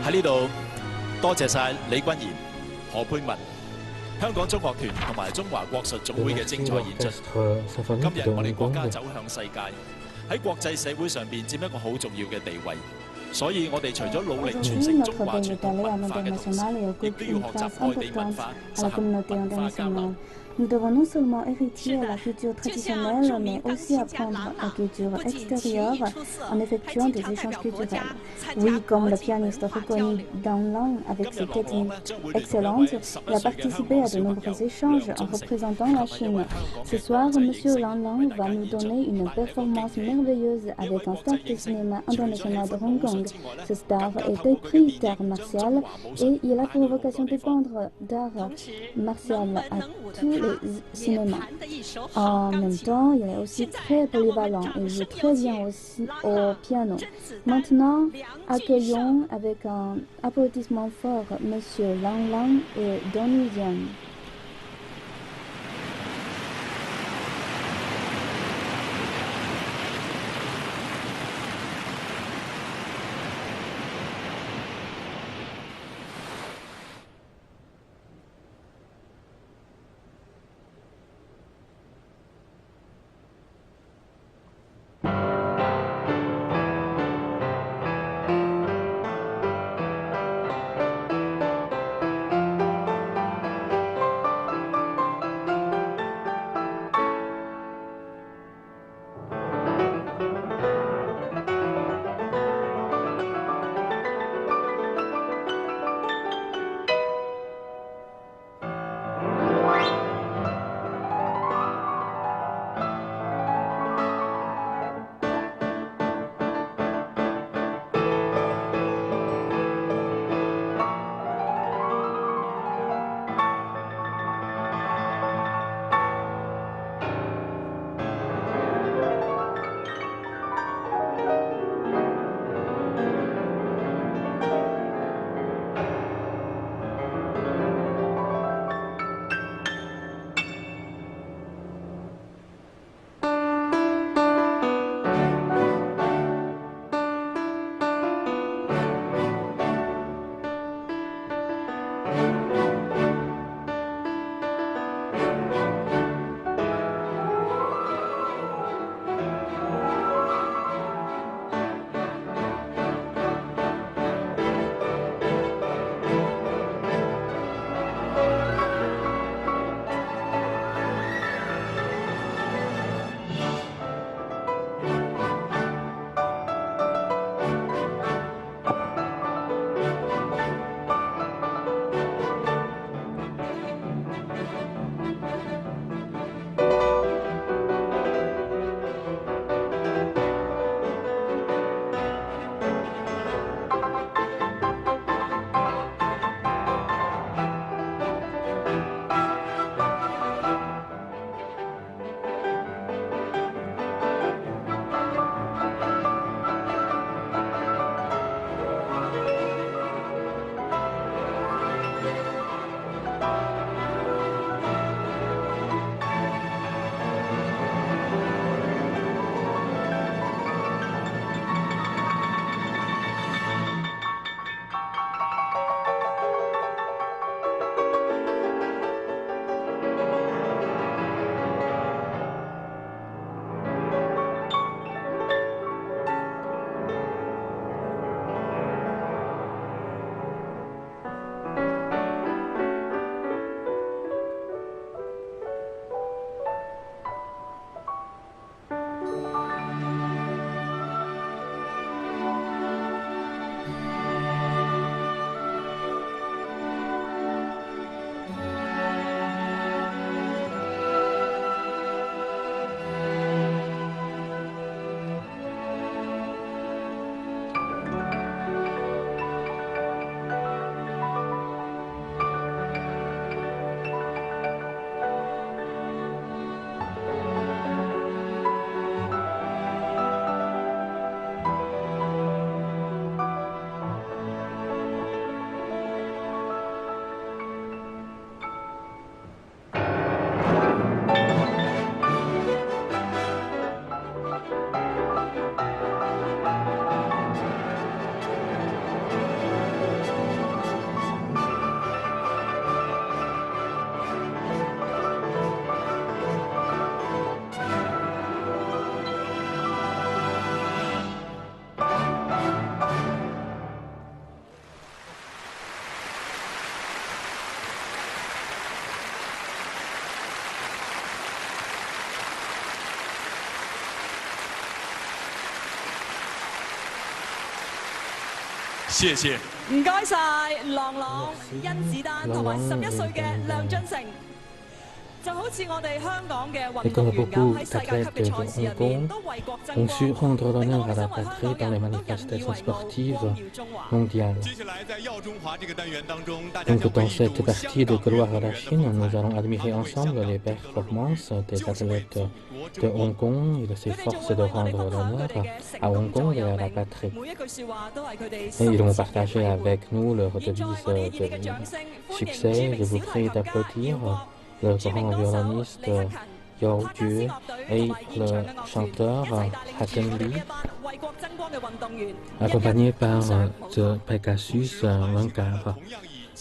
喺呢度，多謝晒李君賢、何佩文、香港中樂團同埋中華國術總會嘅精彩演出。今日我哋國家走向世界，喺國際社會上邊佔一個好重要嘅地位。所以我哋除咗努力傳承中華傳統文化嘅同時，亦都要學習外地文化，實行文化交流。 Nous devons non seulement hériter la culture traditionnelle, mais aussi apprendre la culture extérieure en effectuant des échanges culturels. Oui, comme le pianiste reconnu Dan Lang, avec ses techniques excellentes, il a participé à de nombreux échanges en représentant la Chine. Ce soir, M. Dan Lang va nous donner une performance merveilleuse avec un star de cinéma international de Hong Kong. Ce star est épris d'art martial et il a pour vocation de peindre d'art martial à tous les cinéma. En même temps, il est aussi très polyvalent et joue très bien aussi au piano. Maintenant, accueillons avec un applaudissement fort M. Lang Lang et Donnie Yang. 謝謝。唔該晒，郎朗、甄子丹同埋11歲嘅梁俊成。就好似我哋香港嘅運動員咁，喺世界級嘅賽事入面都為國爭光。另外，身為香港人喺外國嘅光耀中華。 Donc dans cette partie de gloire à la Chine, nous allons admirer ensemble les performances des athlètes de Hong Kong et de ses forces de rendre l'honneur à Hong Kong et à la patrie. Et ils vont partager avec nous leur devise de succès. Je vous prie d'applaudir le grand violoniste Yao Jue et le chanteur Hatten Li, accompagné par The Pegasus Vanguard.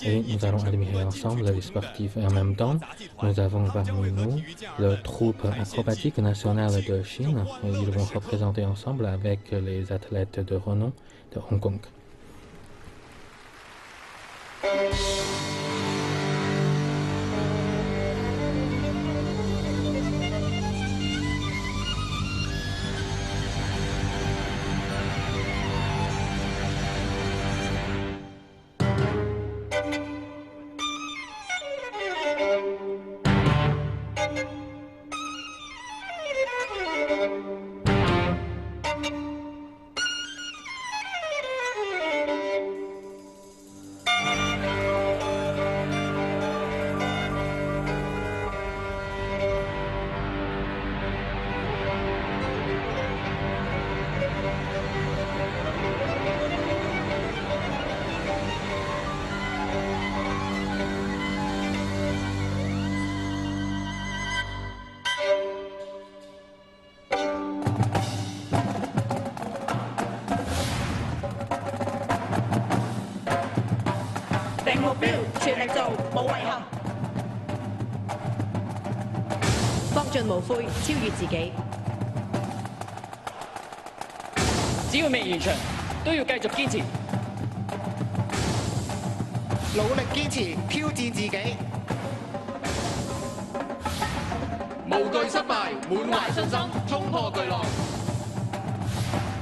Et nous allons admirer ensemble les sportifs. Et en même temps, nous avons parmi nous le troupe acrobatique nationale de Chine. Et ils vont représenter ensemble avec les athlètes de renom de Hong Kong.無悔，超越自己。只要未完場，都要繼續堅持，努力堅持，挑戰自己。無懼失敗，滿懷信心，衝破巨浪。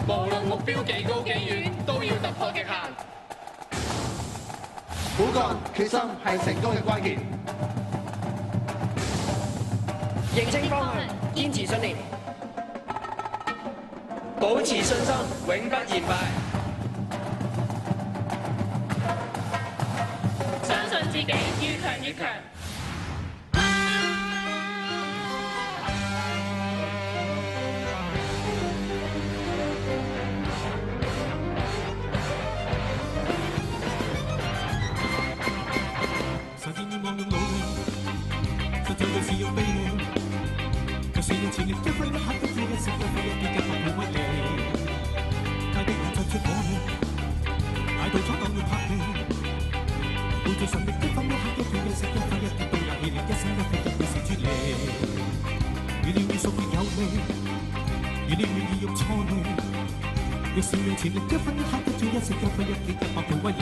無論目標幾高幾遠，都要突破極限。苦幹決心係成功嘅關鍵。 認清方向，堅持信念，保持信心，永不言敗。相信自己，越強越強。實現願望用努力，實際就是要悲喜。 就算要全力一分一刻都要一息一分一結一百倍威力，大敵人就出火氣，大道闖蕩要拍戲，背住神力一分一刻一秒一息一分一結都有氣力，一生一世亦會是專利。預料越熟越有味，預料越易用錯淚，若是用全力一分一刻都要一息一分一結一百倍威力，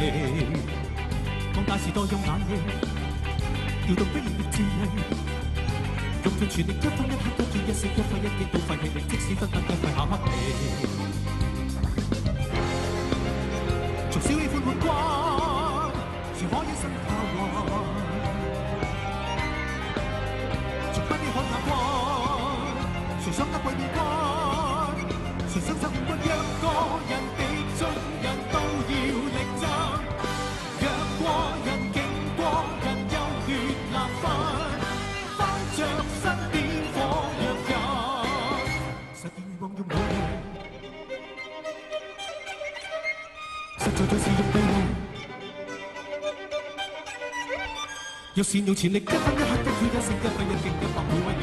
當大時代用眼淚，調動不如越智慧。 用盡全力一分一刻跟住一息一分一擊到廢氣力，即使分分鐘快下黑地。從小喜歡活慣，是可以生下環。從不必看眼光，誰想得貴面關？誰想走冠軍？若個人的眾人都要力爭，若過人勁過人優劣立分。 着身點火藥人，實現願望用努力，實在就是用臂力。若善用全力，一分一刻一挑一息一分一擊一百倍威力。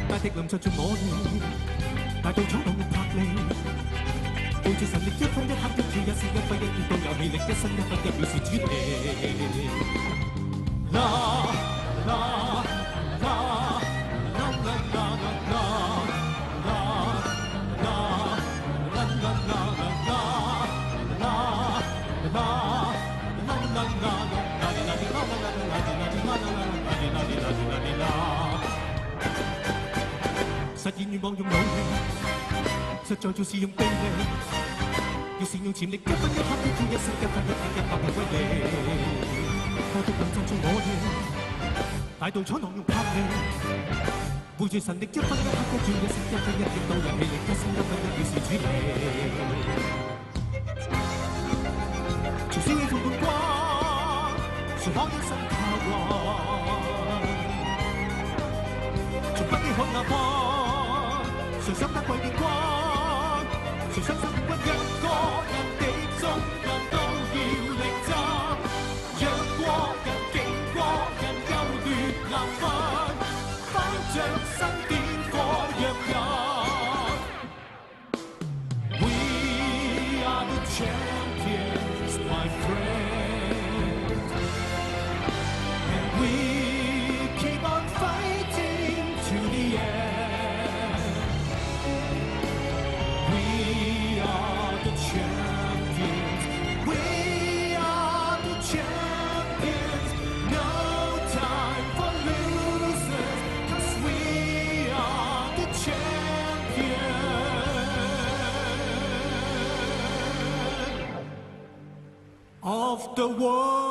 大敵臨就盡我力，大道闖蕩用魄力，背住神力一分一刻一挑一息一分一擊都有氣力，一生一分一秒是專利。實現願望用努力，實在就是用臂力。要善用潛力，一分一刻一朝一夕，一分一點100倍威力。多的競爭中我贏，大道彩浪用魄力，背住神力，一分一刻一朝一夕，一分一點都有氣力，一生一分一秒是主力。從小起做冠軍，誰可一生靠運？從不羈看哪怕，誰想得貴變君？誰相信不一個人的眾人都要力爭，讓過人勁過人優劣難分，翻着身點火藥人。We are the champions, my friend, and we keep on fighting to the end. We are the champions, we are the champions. No time for losers, 'cause we are the champions of the world.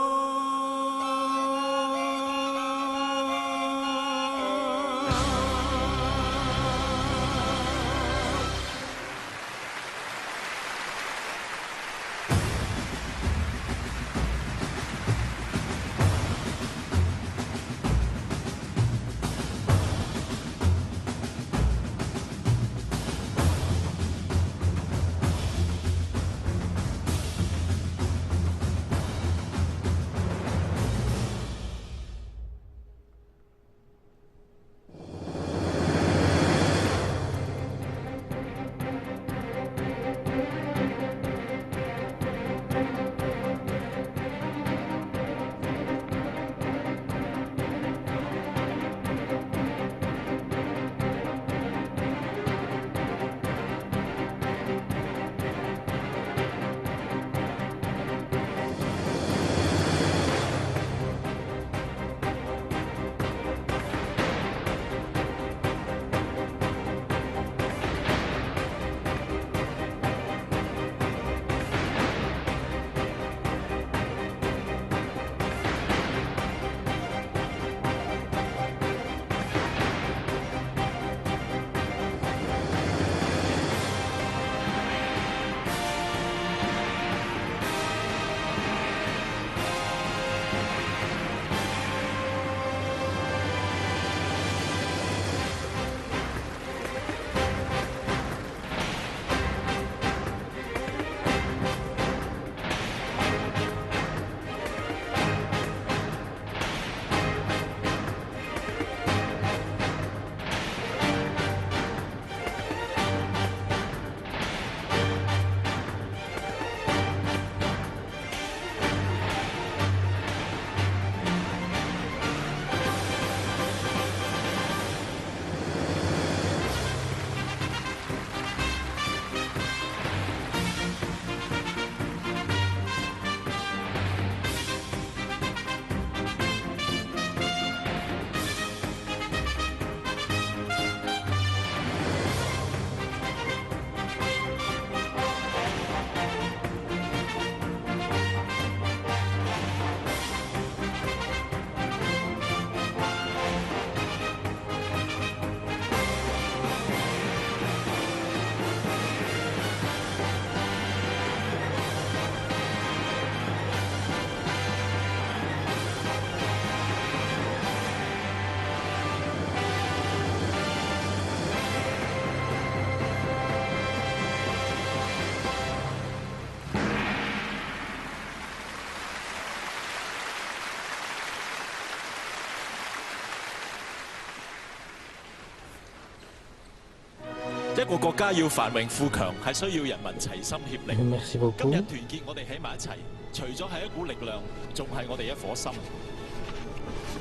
一個國家要繁榮富強，係需要人民齊心協力。Merci beaucoup. 今日團結我哋喺埋一齊，除咗係一股力量，仲係我哋一顆心。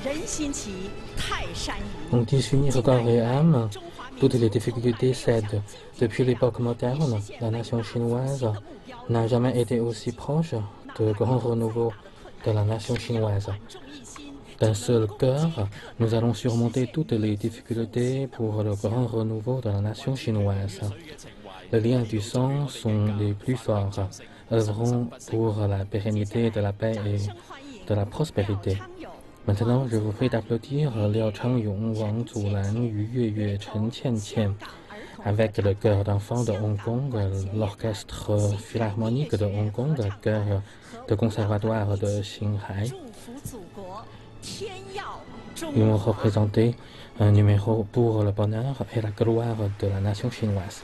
人心齊，泰山移。On dit s'unir corps et âme. Toutes les difficultés cèdent. Depuis l'époque moderne, la nation chinoise n'a jamais été aussi proche du grand renouveau de la nation chinoise. D'un seul cœur, nous allons surmonter toutes les difficultés pour le grand renouveau de la nation chinoise. Les liens du sang sont les plus forts, œuvrons pour la pérennité de la paix et de la prospérité. Maintenant, je vous prie d'applaudir Liao Changyong, Wang Zulan, Yu Yueyue, Chen Qianqian. Avec le chœur d'enfants de Hong Kong, l'orchestre philharmonique de Hong Kong, le chœur de conservatoire de Xinghai, ils ont représenté un numéro pour le bonheur et la gloire de la nation chinoise.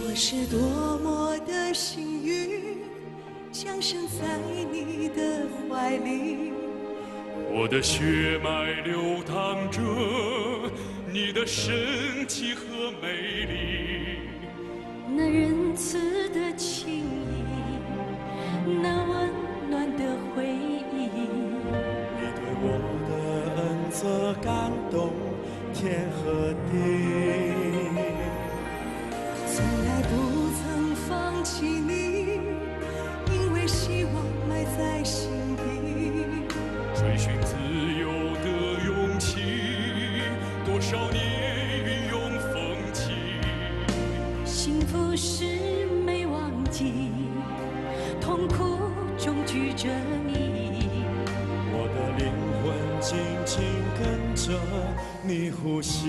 我是多么的幸运，降生在你的怀里。我的血脉流淌着你的神奇和美丽，那仁慈的情谊，那温暖的回忆。你对我的恩泽感动天和地。从来不曾放弃你，因为希望埋在心底。追寻自由的勇气，多少年云涌风起。幸福是没忘记，痛苦中聚着你。我的灵魂紧紧跟着你呼吸。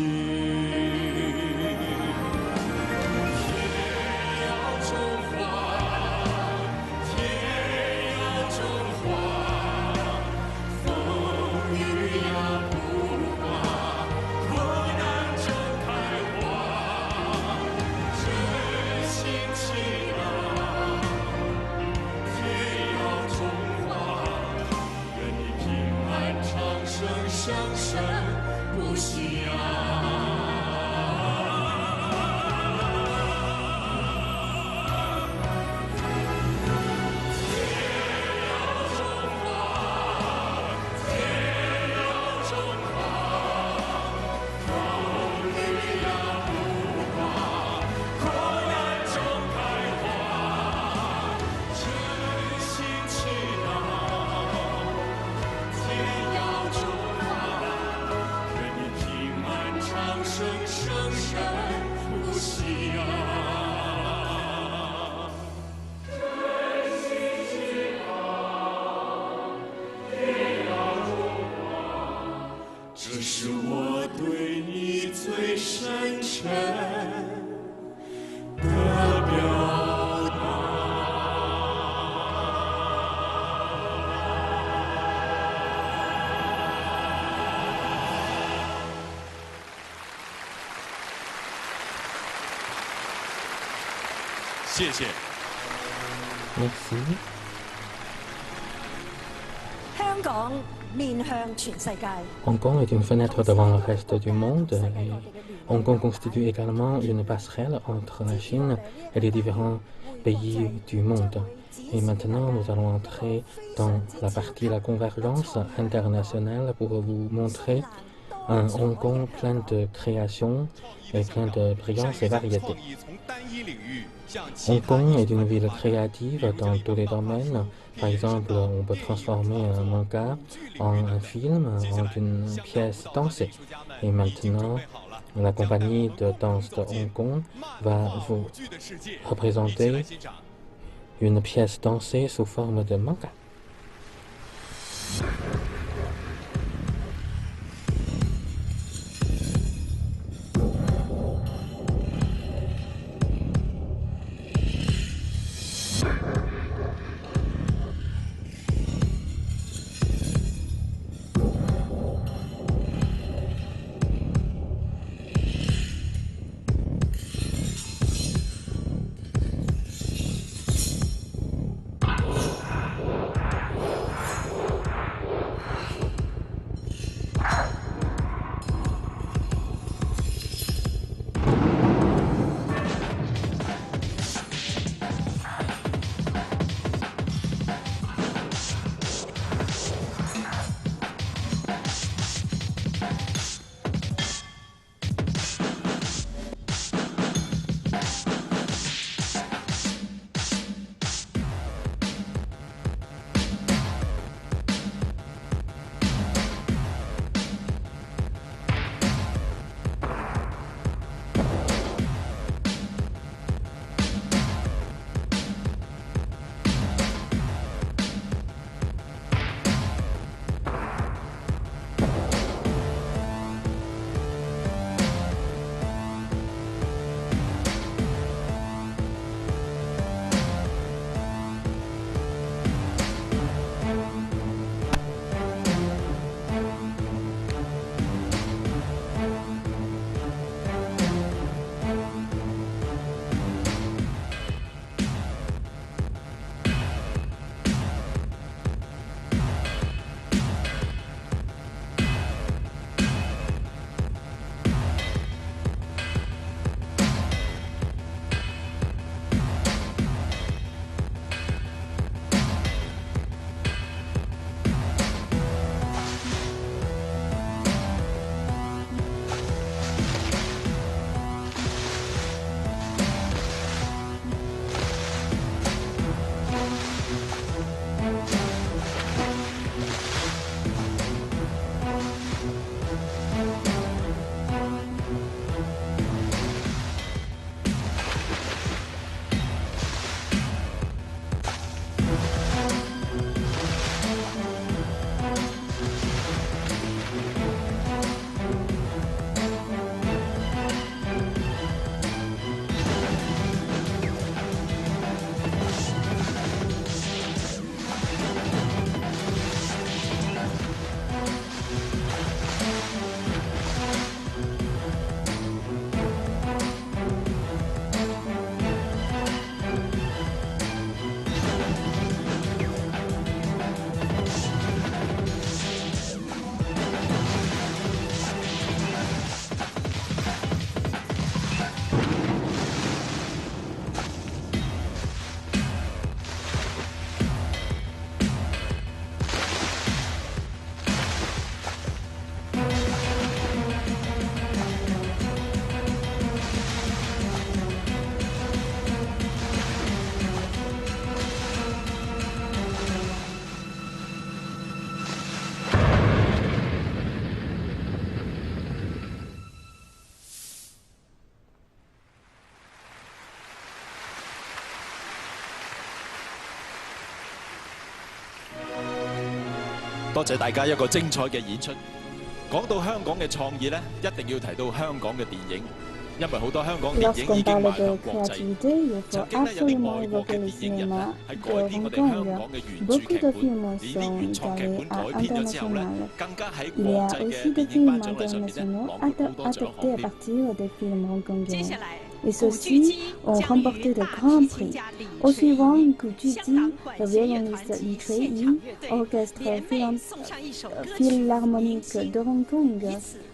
生生不息这是我对你最深沉的表达。谢谢。Merci. 香港面向全世界。 Hong Kong est une fenêtre devant le reste du monde et Hong Kong constitue également une passerelle entre la Chine et les différents pays du monde. Et maintenant, nous allons entrer dans la partie la convergence internationale pour vous montrer un Hong Kong plein de création et plein de brillance et variété. Hong Kong est une ville créative dans tous les domaines. Par exemple, on peut transformer un manga en un film, en une pièce dansée. Et maintenant, la compagnie de danse de Hong Kong va vous représenter une pièce dansée sous forme de manga. 多謝大家一個精彩嘅演出。講到香港嘅創意呢，一定要提到香港嘅電影，因為好多香港電影 Lorsqu'on 已經 parle 邁向 de 國際。 créativité, il faut 曾經呢，有啲 absolument 外國 évoquer 嘅 le 電影人 cinéma 呢，係 de 改編 Hong 我哋香 Kong. 港嘅原著 Beaucoup 劇 de 本， films 而啲原 sont 創劇 allés 本改 à 編咗之後呢， international. 更加喺 Il 國 y a 際 aussi 嘅 des 電影 films 頒獎禮上面呢， internationaux 攞到好多獎項 adaptés à 添。 partir des films hongkongais. Et ceux-ci ont remporté de grands prix. Au suivant, Gu Juji, le violoniste Li Chui-yi, orchestre philharmonique de Hong Kong,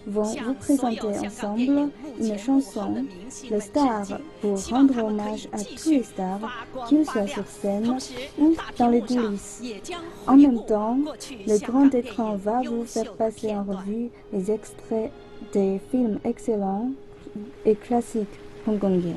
vont vous présenter ensemble une chanson, le Star, pour rendre hommage à tous les stars, qu'ils soient sur scène ou dans les coulisses. En même temps, le grand écran va vous faire passer en revue les extraits des films excellents et classiques hongkongais.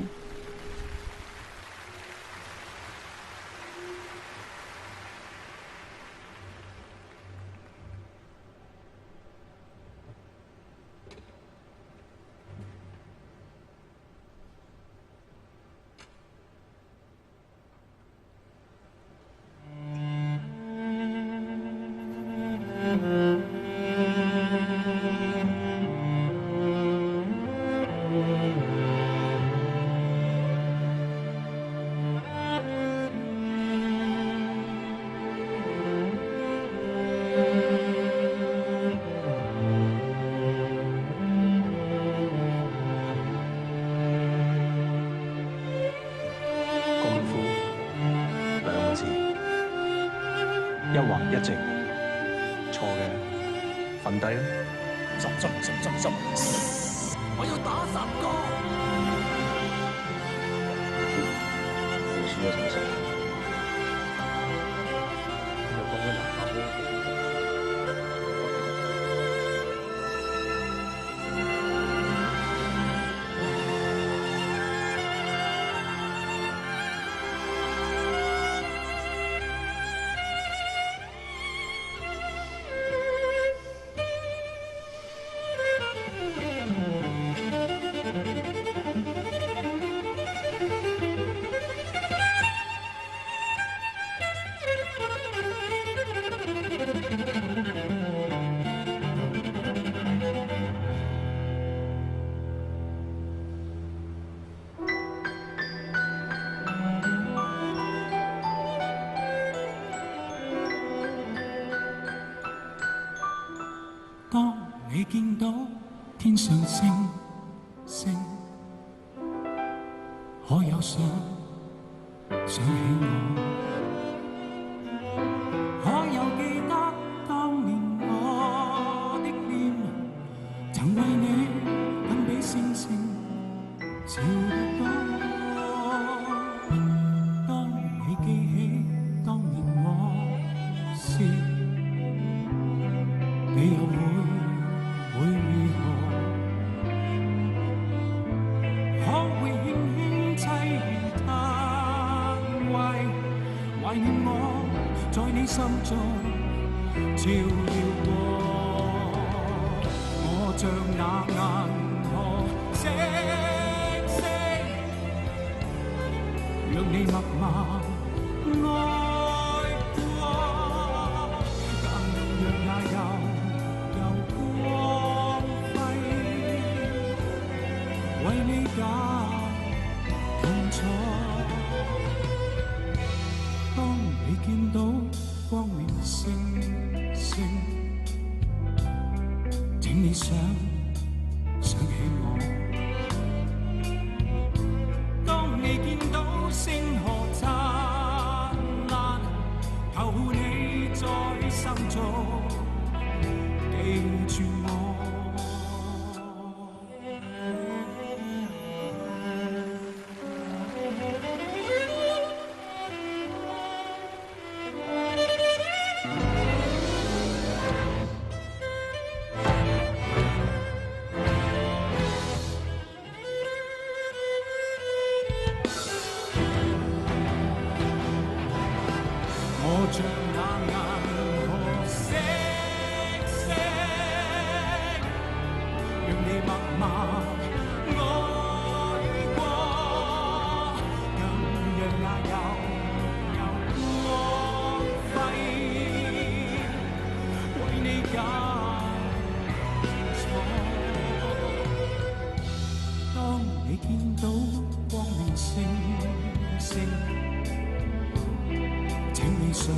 上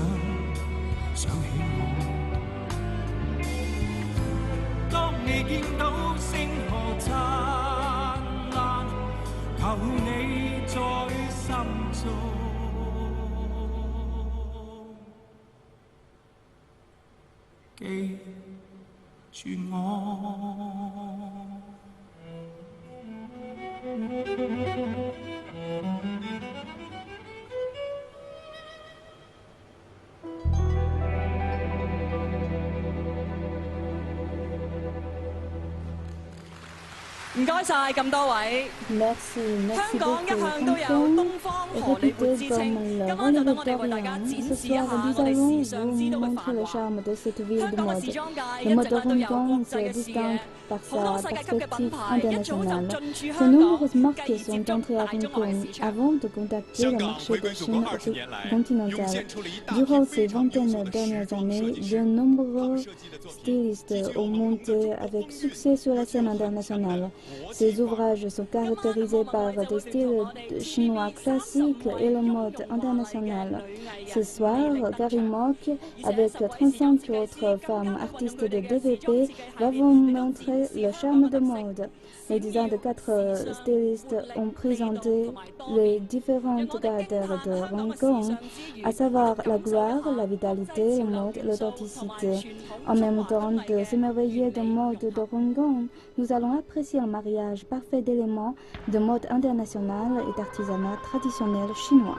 想起我。當你見到星河燦爛，求你在心中記住我。唔該晒咁多位。 Merci 香港一向都有 beaucoup, 東方荷里活之稱，今晚就等我哋為大家展示一下我哋時尚之都嘅範圍。香港嘅時裝界一直都有國際嘅視野，好多世界級嘅品牌一早就進駐 De 香港， nombreuses 繼 marques 而 sont 接觸 entrées à 大中 Hong 華 Kong 市場。 avant de contacter le marché de Chine continentale. Durant ces vingtaines dernières années, de nombreux stylistes ont monté avec succès sur la scène internationale. Ces ouvrages sont caractérisés par des styles chinois classiques et le mode international. Ce soir, Gary Mock, avec 35 autres femmes artistes de DVP, va vous montrer le charme de mode. Les designs de 4 stylistes ont présenté les différentes caractères de Hong Kong, à savoir la gloire, la vitalité, le mode, l'authenticité. En même temps de s'émerveiller de mode de Hong Kong, nous allons apprécier un mariage parfait d'éléments de mode international et d'artisanat traditionnel chinois.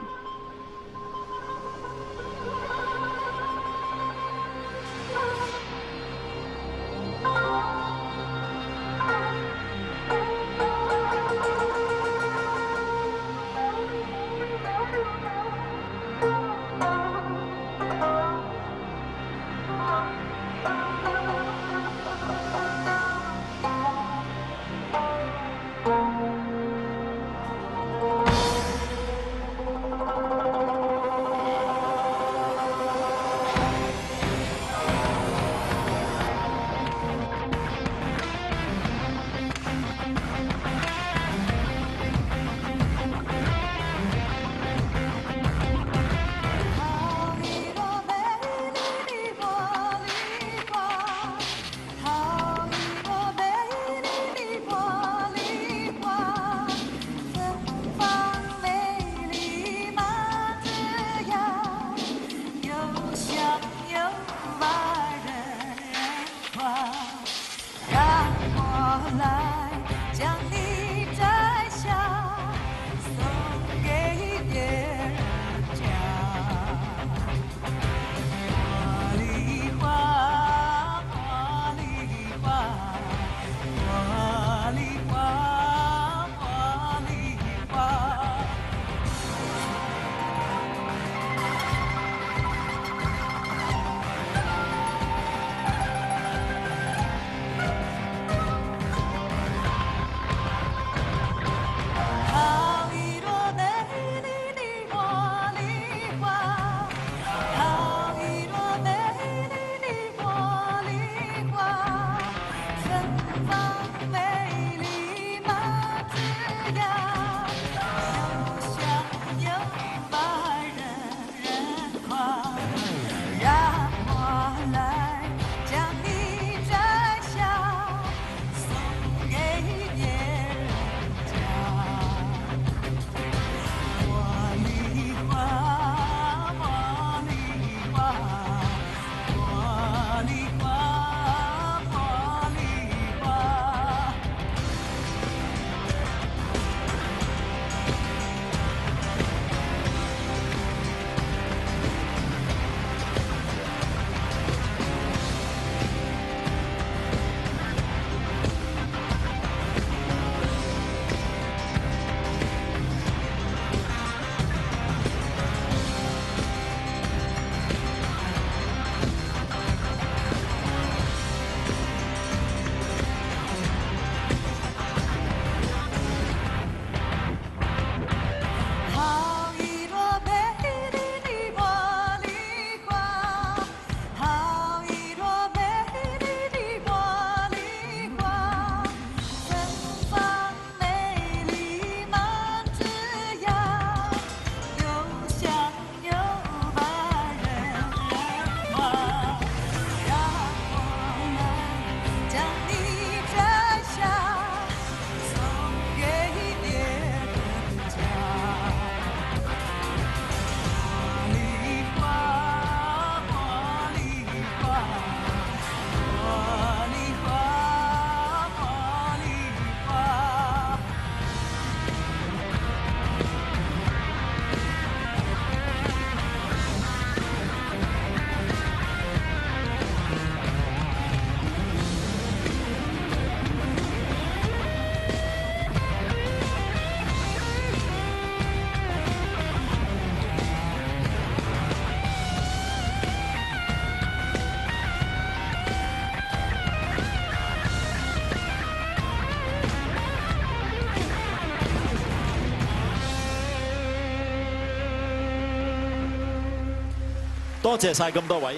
多謝晒咁多位。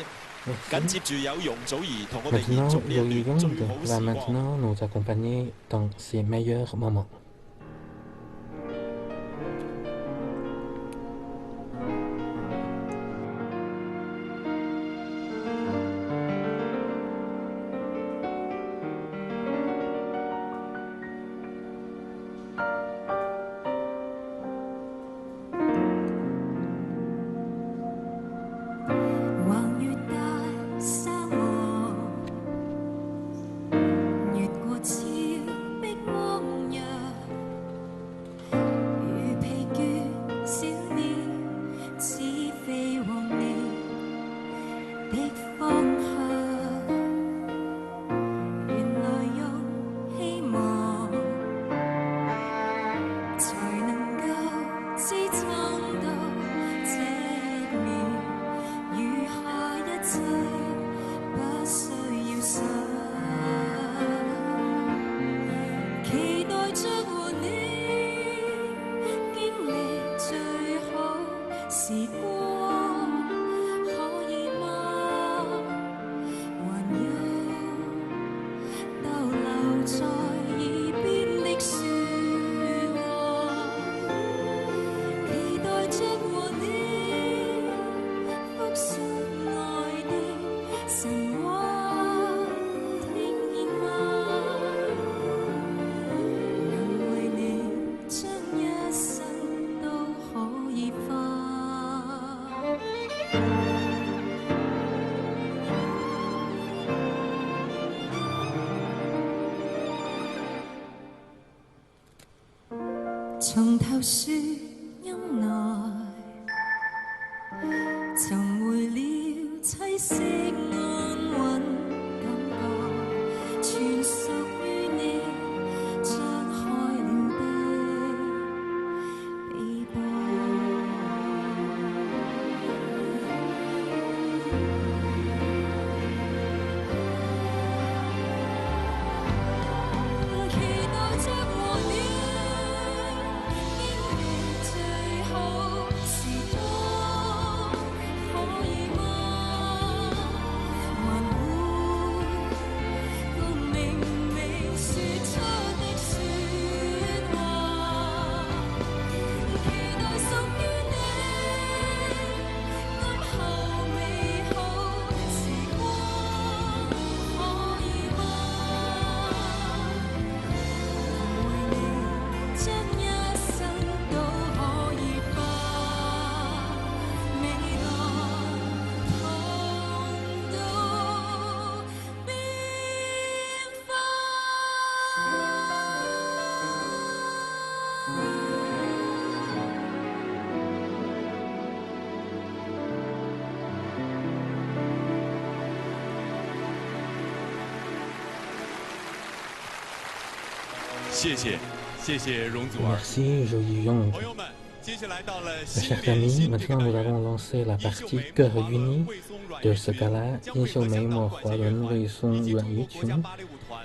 緊接住有容祖兒同我哋延 Maintenant, 續呢一段 Yogi 最 Yong 好 va 時光。 maintenant nous accompagner dans ses meilleurs moments. Merci, Yogi Yong. Chers amis, maintenant nous allons lancer la partie Cœur uni de ce gala.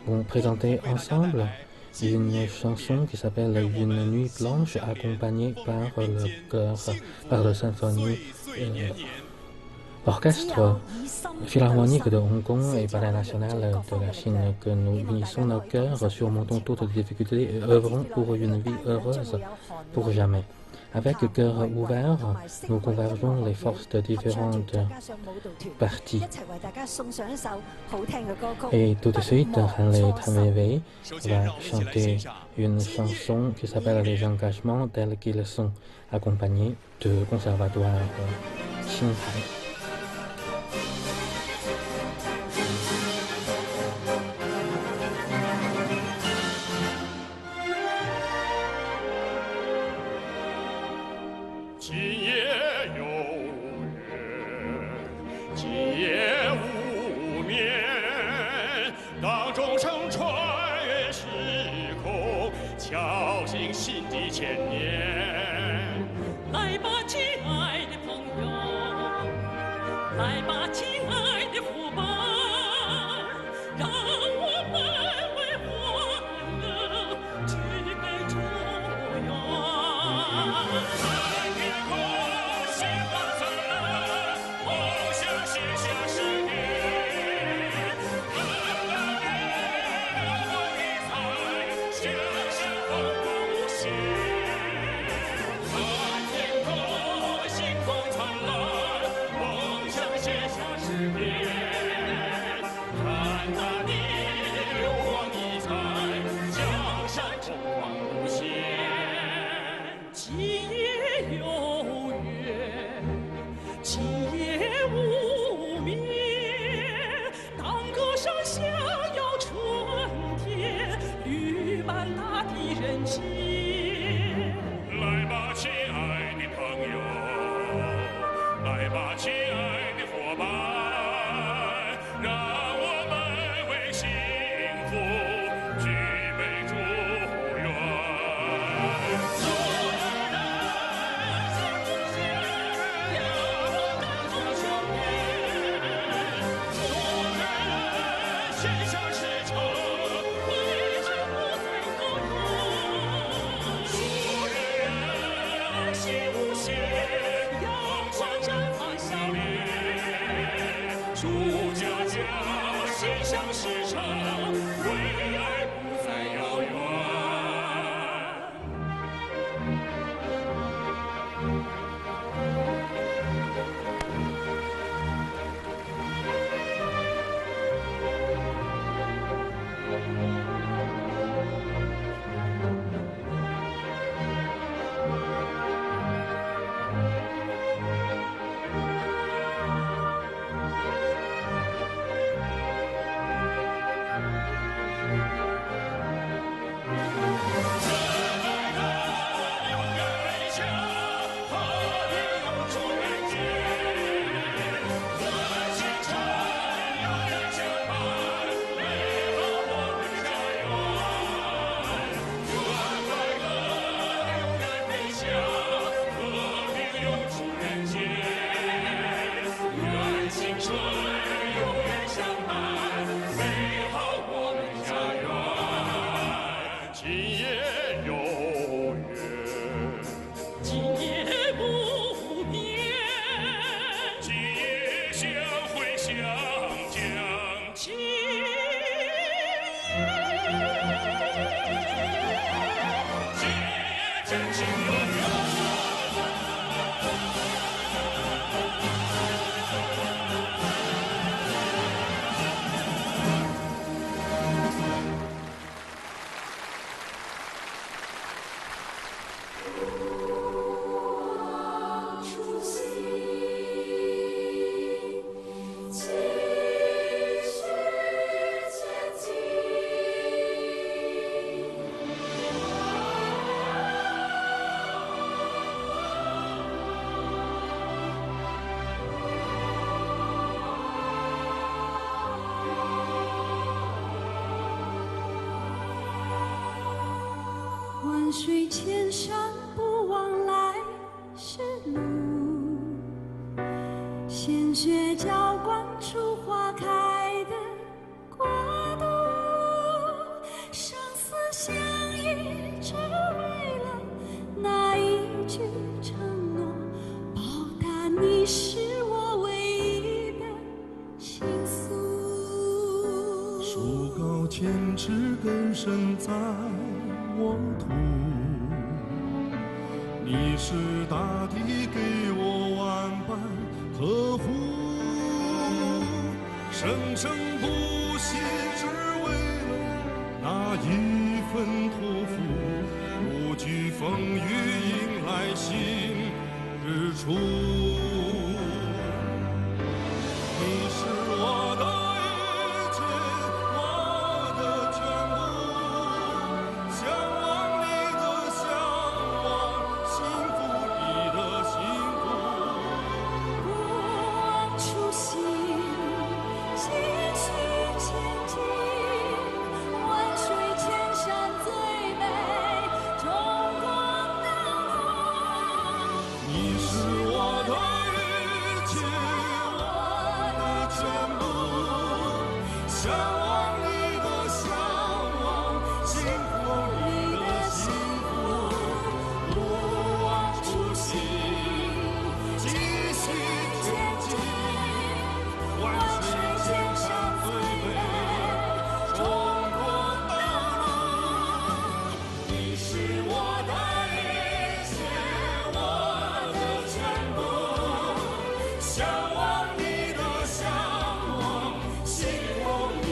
Vont présenter ensemble une chanson qui s'appelle Une nuit blanche, accompagnée par le chœur, par le symphonie. L'orchestre philharmonique de Hong Kong et Ballet national de la Chine, que nous unissons nos cœurs, surmontons toutes les difficultés et œuvrons pour une vie heureuse pour jamais. Avec le cœur ouvert, nous convergeons les forces de différentes parties. Et tout de suite, Hanley Tanwei va chanter une chanson qui s'appelle Les engagements tels qu'ils sont, accompagnée de conservatoire Qinghai. 天空显蓝色，我今夜无眠，当歌声响耀春天，绿满大地人间。来吧，亲爱的朋友，来吧，亲爱的伙伴，让我们为幸福举杯祝愿。所有人相互相要感同身边，所有人心相识诚，一直不再沟通。所有人心无限，阳光绽放笑脸。祝家家心相识诚，为爱不再遥远。万水千山不枉来时路，鲜血浇灌出花开的国度，生死相依，只为了那一句承诺，报答你是我唯一的倾诉。树高千尺，根深在我土，你是大地给我万般呵护，生生不息，只为了那一份托付，不惧风雨，迎来新日出。你是我的一切，我的全部，向往你的向往，幸福你的幸福。不忘初心，继续前进，万水千山最美，中国的路。你是我的一切，我的全部，向往你的向往，幸福你的幸福。不忘初心，继续前进，万水千山最美，中国的路。你是我的一切，我的全部，向往你的向往，幸福你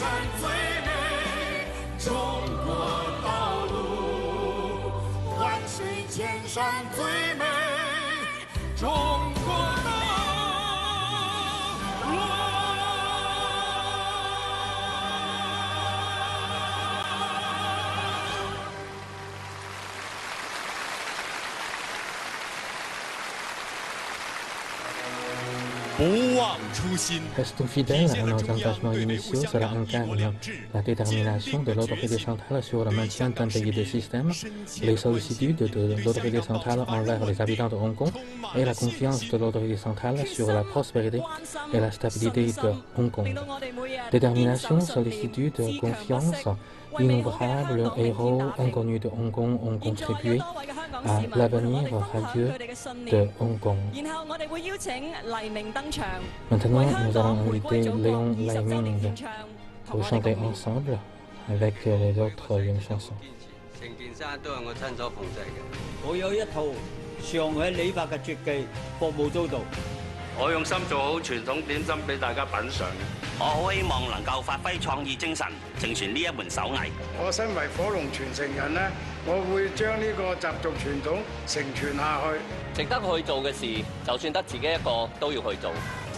山最美，中国道路，万水千山最美，中国道路。 Restons fidèles à nos engagements initiaux, cela incarne la détermination de l'autorité centrale sur le maintien d'un pays de système, les sollicitudes de l'autorité centrale envers les habitants de Hong Kong et la confiance de l'autorité centrale sur la prospérité et la stabilité de Hong Kong. Détermination, sollicitude, confiance, innombrables héros inconnus de Hong Kong ont contribué à l'avenir radieux de Hong Kong. Maintenant, nous allons inviter Léon Lai-Ming pour chanter ensemble avec les autres une chanson. 成件衫都係我親手縫製嘅。我有一套上海理髮嘅絕技服務周到。我用心做好傳統點心俾大家品嚐嘅。我好希望能夠發揮創意精神，承傳呢一門手藝。我身為火龍傳承人呢，我會將呢個習俗傳統承傳下去。值得去做嘅事，就算得自己一個都要去做。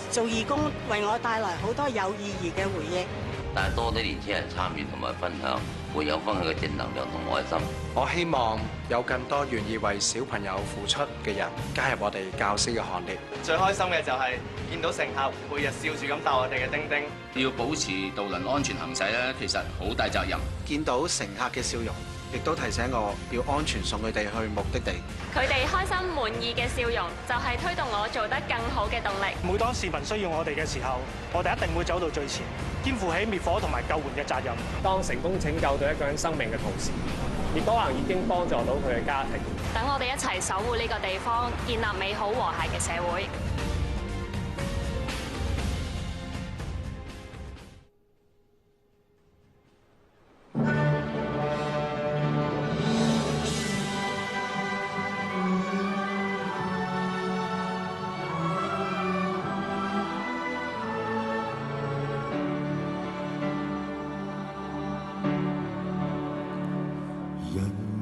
做義工為我帶來好多有意義嘅回憶。但係多啲年輕人參與同埋分享，會有分享嘅正能量同愛心。我希望有更多願意為小朋友付出嘅人加入我哋教師嘅行列。最開心嘅就係見到乘客每日笑住咁搭我哋嘅叮叮。要保持渡輪安全行駛咧，其實好大責任。見到乘客嘅笑容，亦都提醒我要安全送佢哋去目的地。佢哋開心滿意嘅笑容，就係推動我做得更好嘅動力。每當市民需要我哋嘅時候，我哋一定會走到最前，肩負起滅火同埋救援嘅責任。當成功拯救到一個人生命嘅同時，亦可能已經幫助到佢嘅家庭。等我哋一齊守護呢個地方，建立美好和諧嘅社會。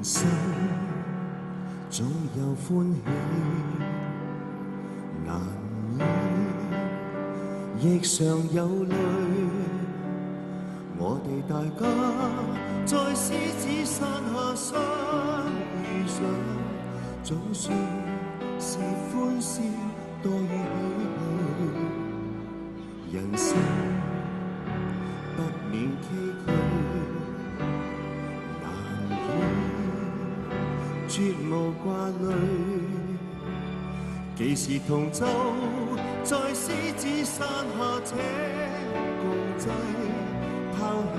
生總有歡喜，難免亦常有淚。我哋大家在獅子山下相遇上，總算是歡笑多於唏噓。人生不免崎嶇。絕無掛慮，幾時同舟在獅子山下這共濟，拋棄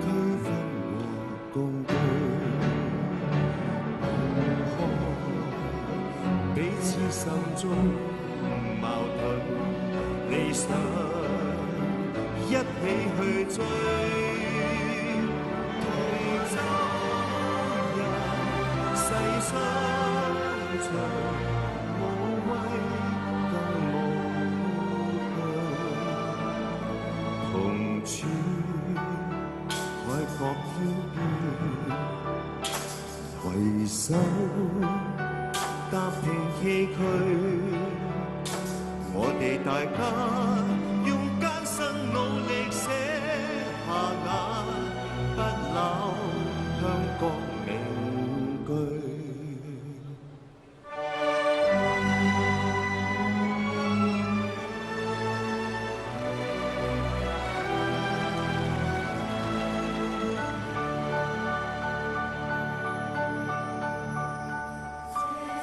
區分和共對，彼此心中矛盾，理想一起去追。世相隨，無畏更無懼，同處海角飄飄，攜手踏平崎嶇。我哋大家用艱辛努力寫下那不朽香港名句。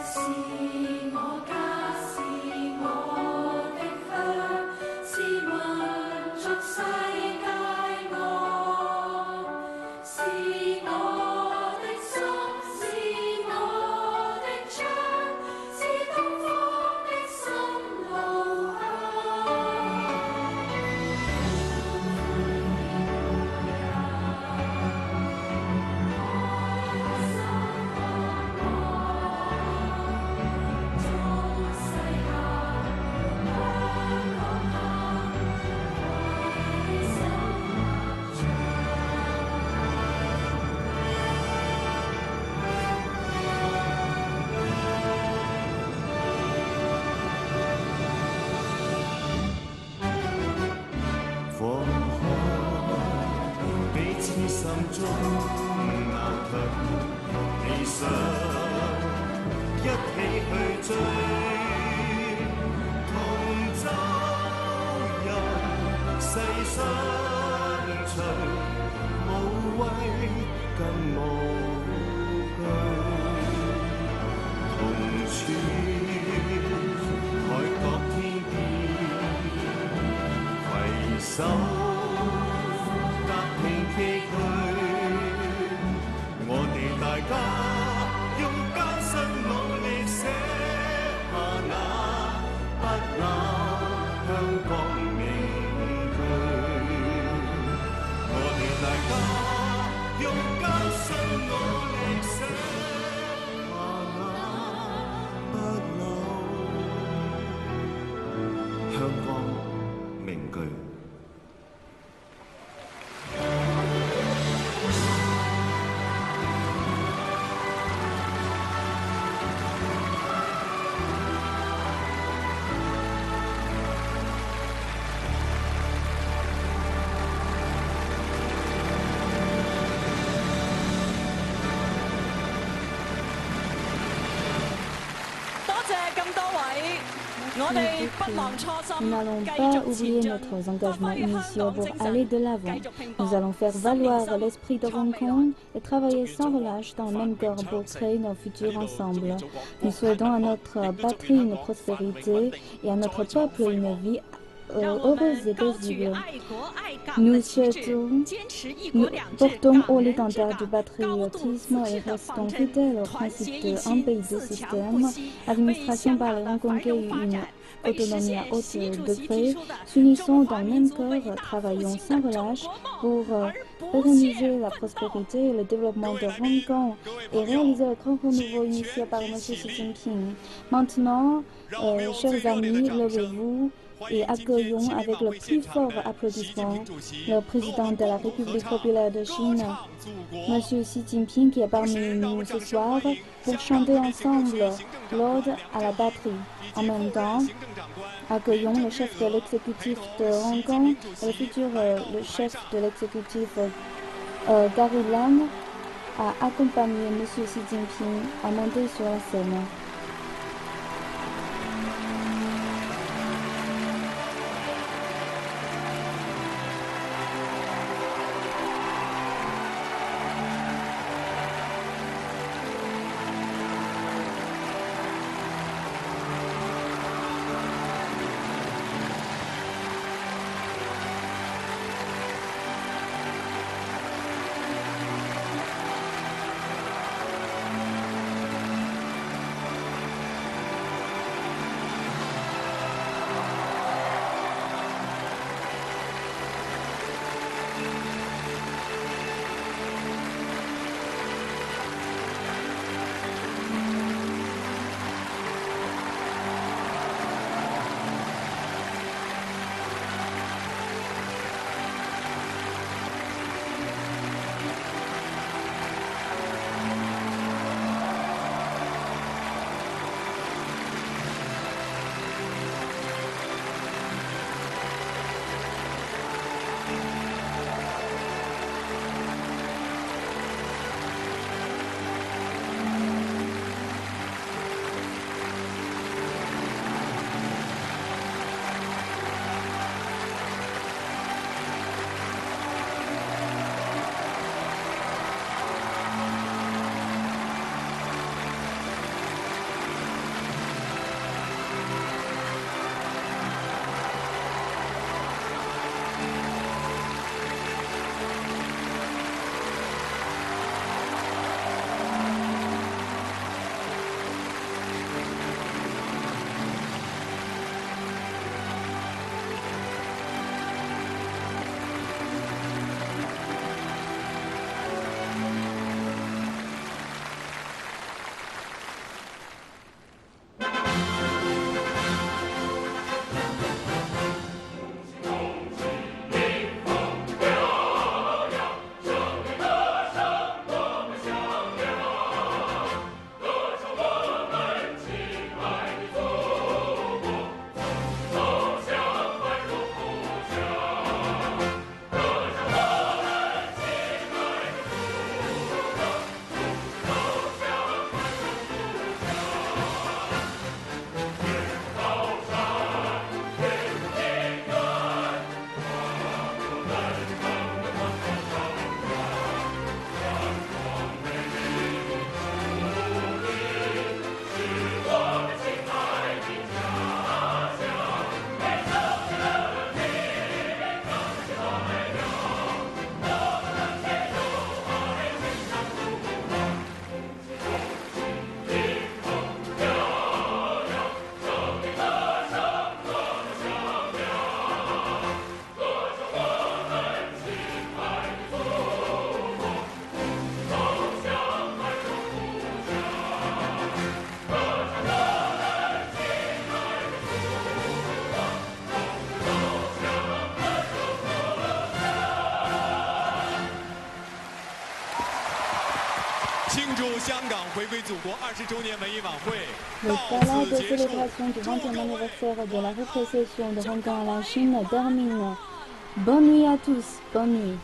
是我家，是我的家，知心中矛盾，理想一起去追，同舟人世相隨，無畏更無懼，同處海角天邊，攜手踏平崎嶇，我哋大家用艱辛努力寫下那不朽香港名句，我哋大家用艱辛努力寫下那不朽香港名句。Nous n'allons pas oublier notre engagement initial pour aller de l'avant. Nous allons faire valoir l'esprit de Hong Kong et travailler sans relâche dans le même corps pour créer nos futurs ensemble. Nous souhaitons à notre patrie une prospérité et à notre peuple une vie heureuse et paisible. Nous portons haut l'étendard du patriotisme et restons fidèles au principe d'un pays de système. L'administration par les Hongkongais une autonomie à haute degré. S'unissons dans le même cœur, travaillons sans relâche pour pérenniser la prospérité et le développement de Hong Kong et réaliser le grand renouveau initié par M. Xi Jinping. Maintenant, chers amis, levez-vous et accueillons avec le plus fort applaudissement le président de la République populaire de Chine, M. Xi Jinping, qui est parmi nous ce soir pour chanter ensemble l'Ode à la patrie. En même temps, accueillons le chef de l'exécutif de Hong Kong et le futur le chef de l'exécutif Carrie Lam à accompagner M. Xi Jinping à monter sur la scène. 庆祝香港回归祖国20周年文艺晚会 Le 到 gala 此 de 结束。 célébration du 20e anniversaire de la rétrocession de Hong Kong à la Chine termine. Bonne nuit à tous, bonne nuit.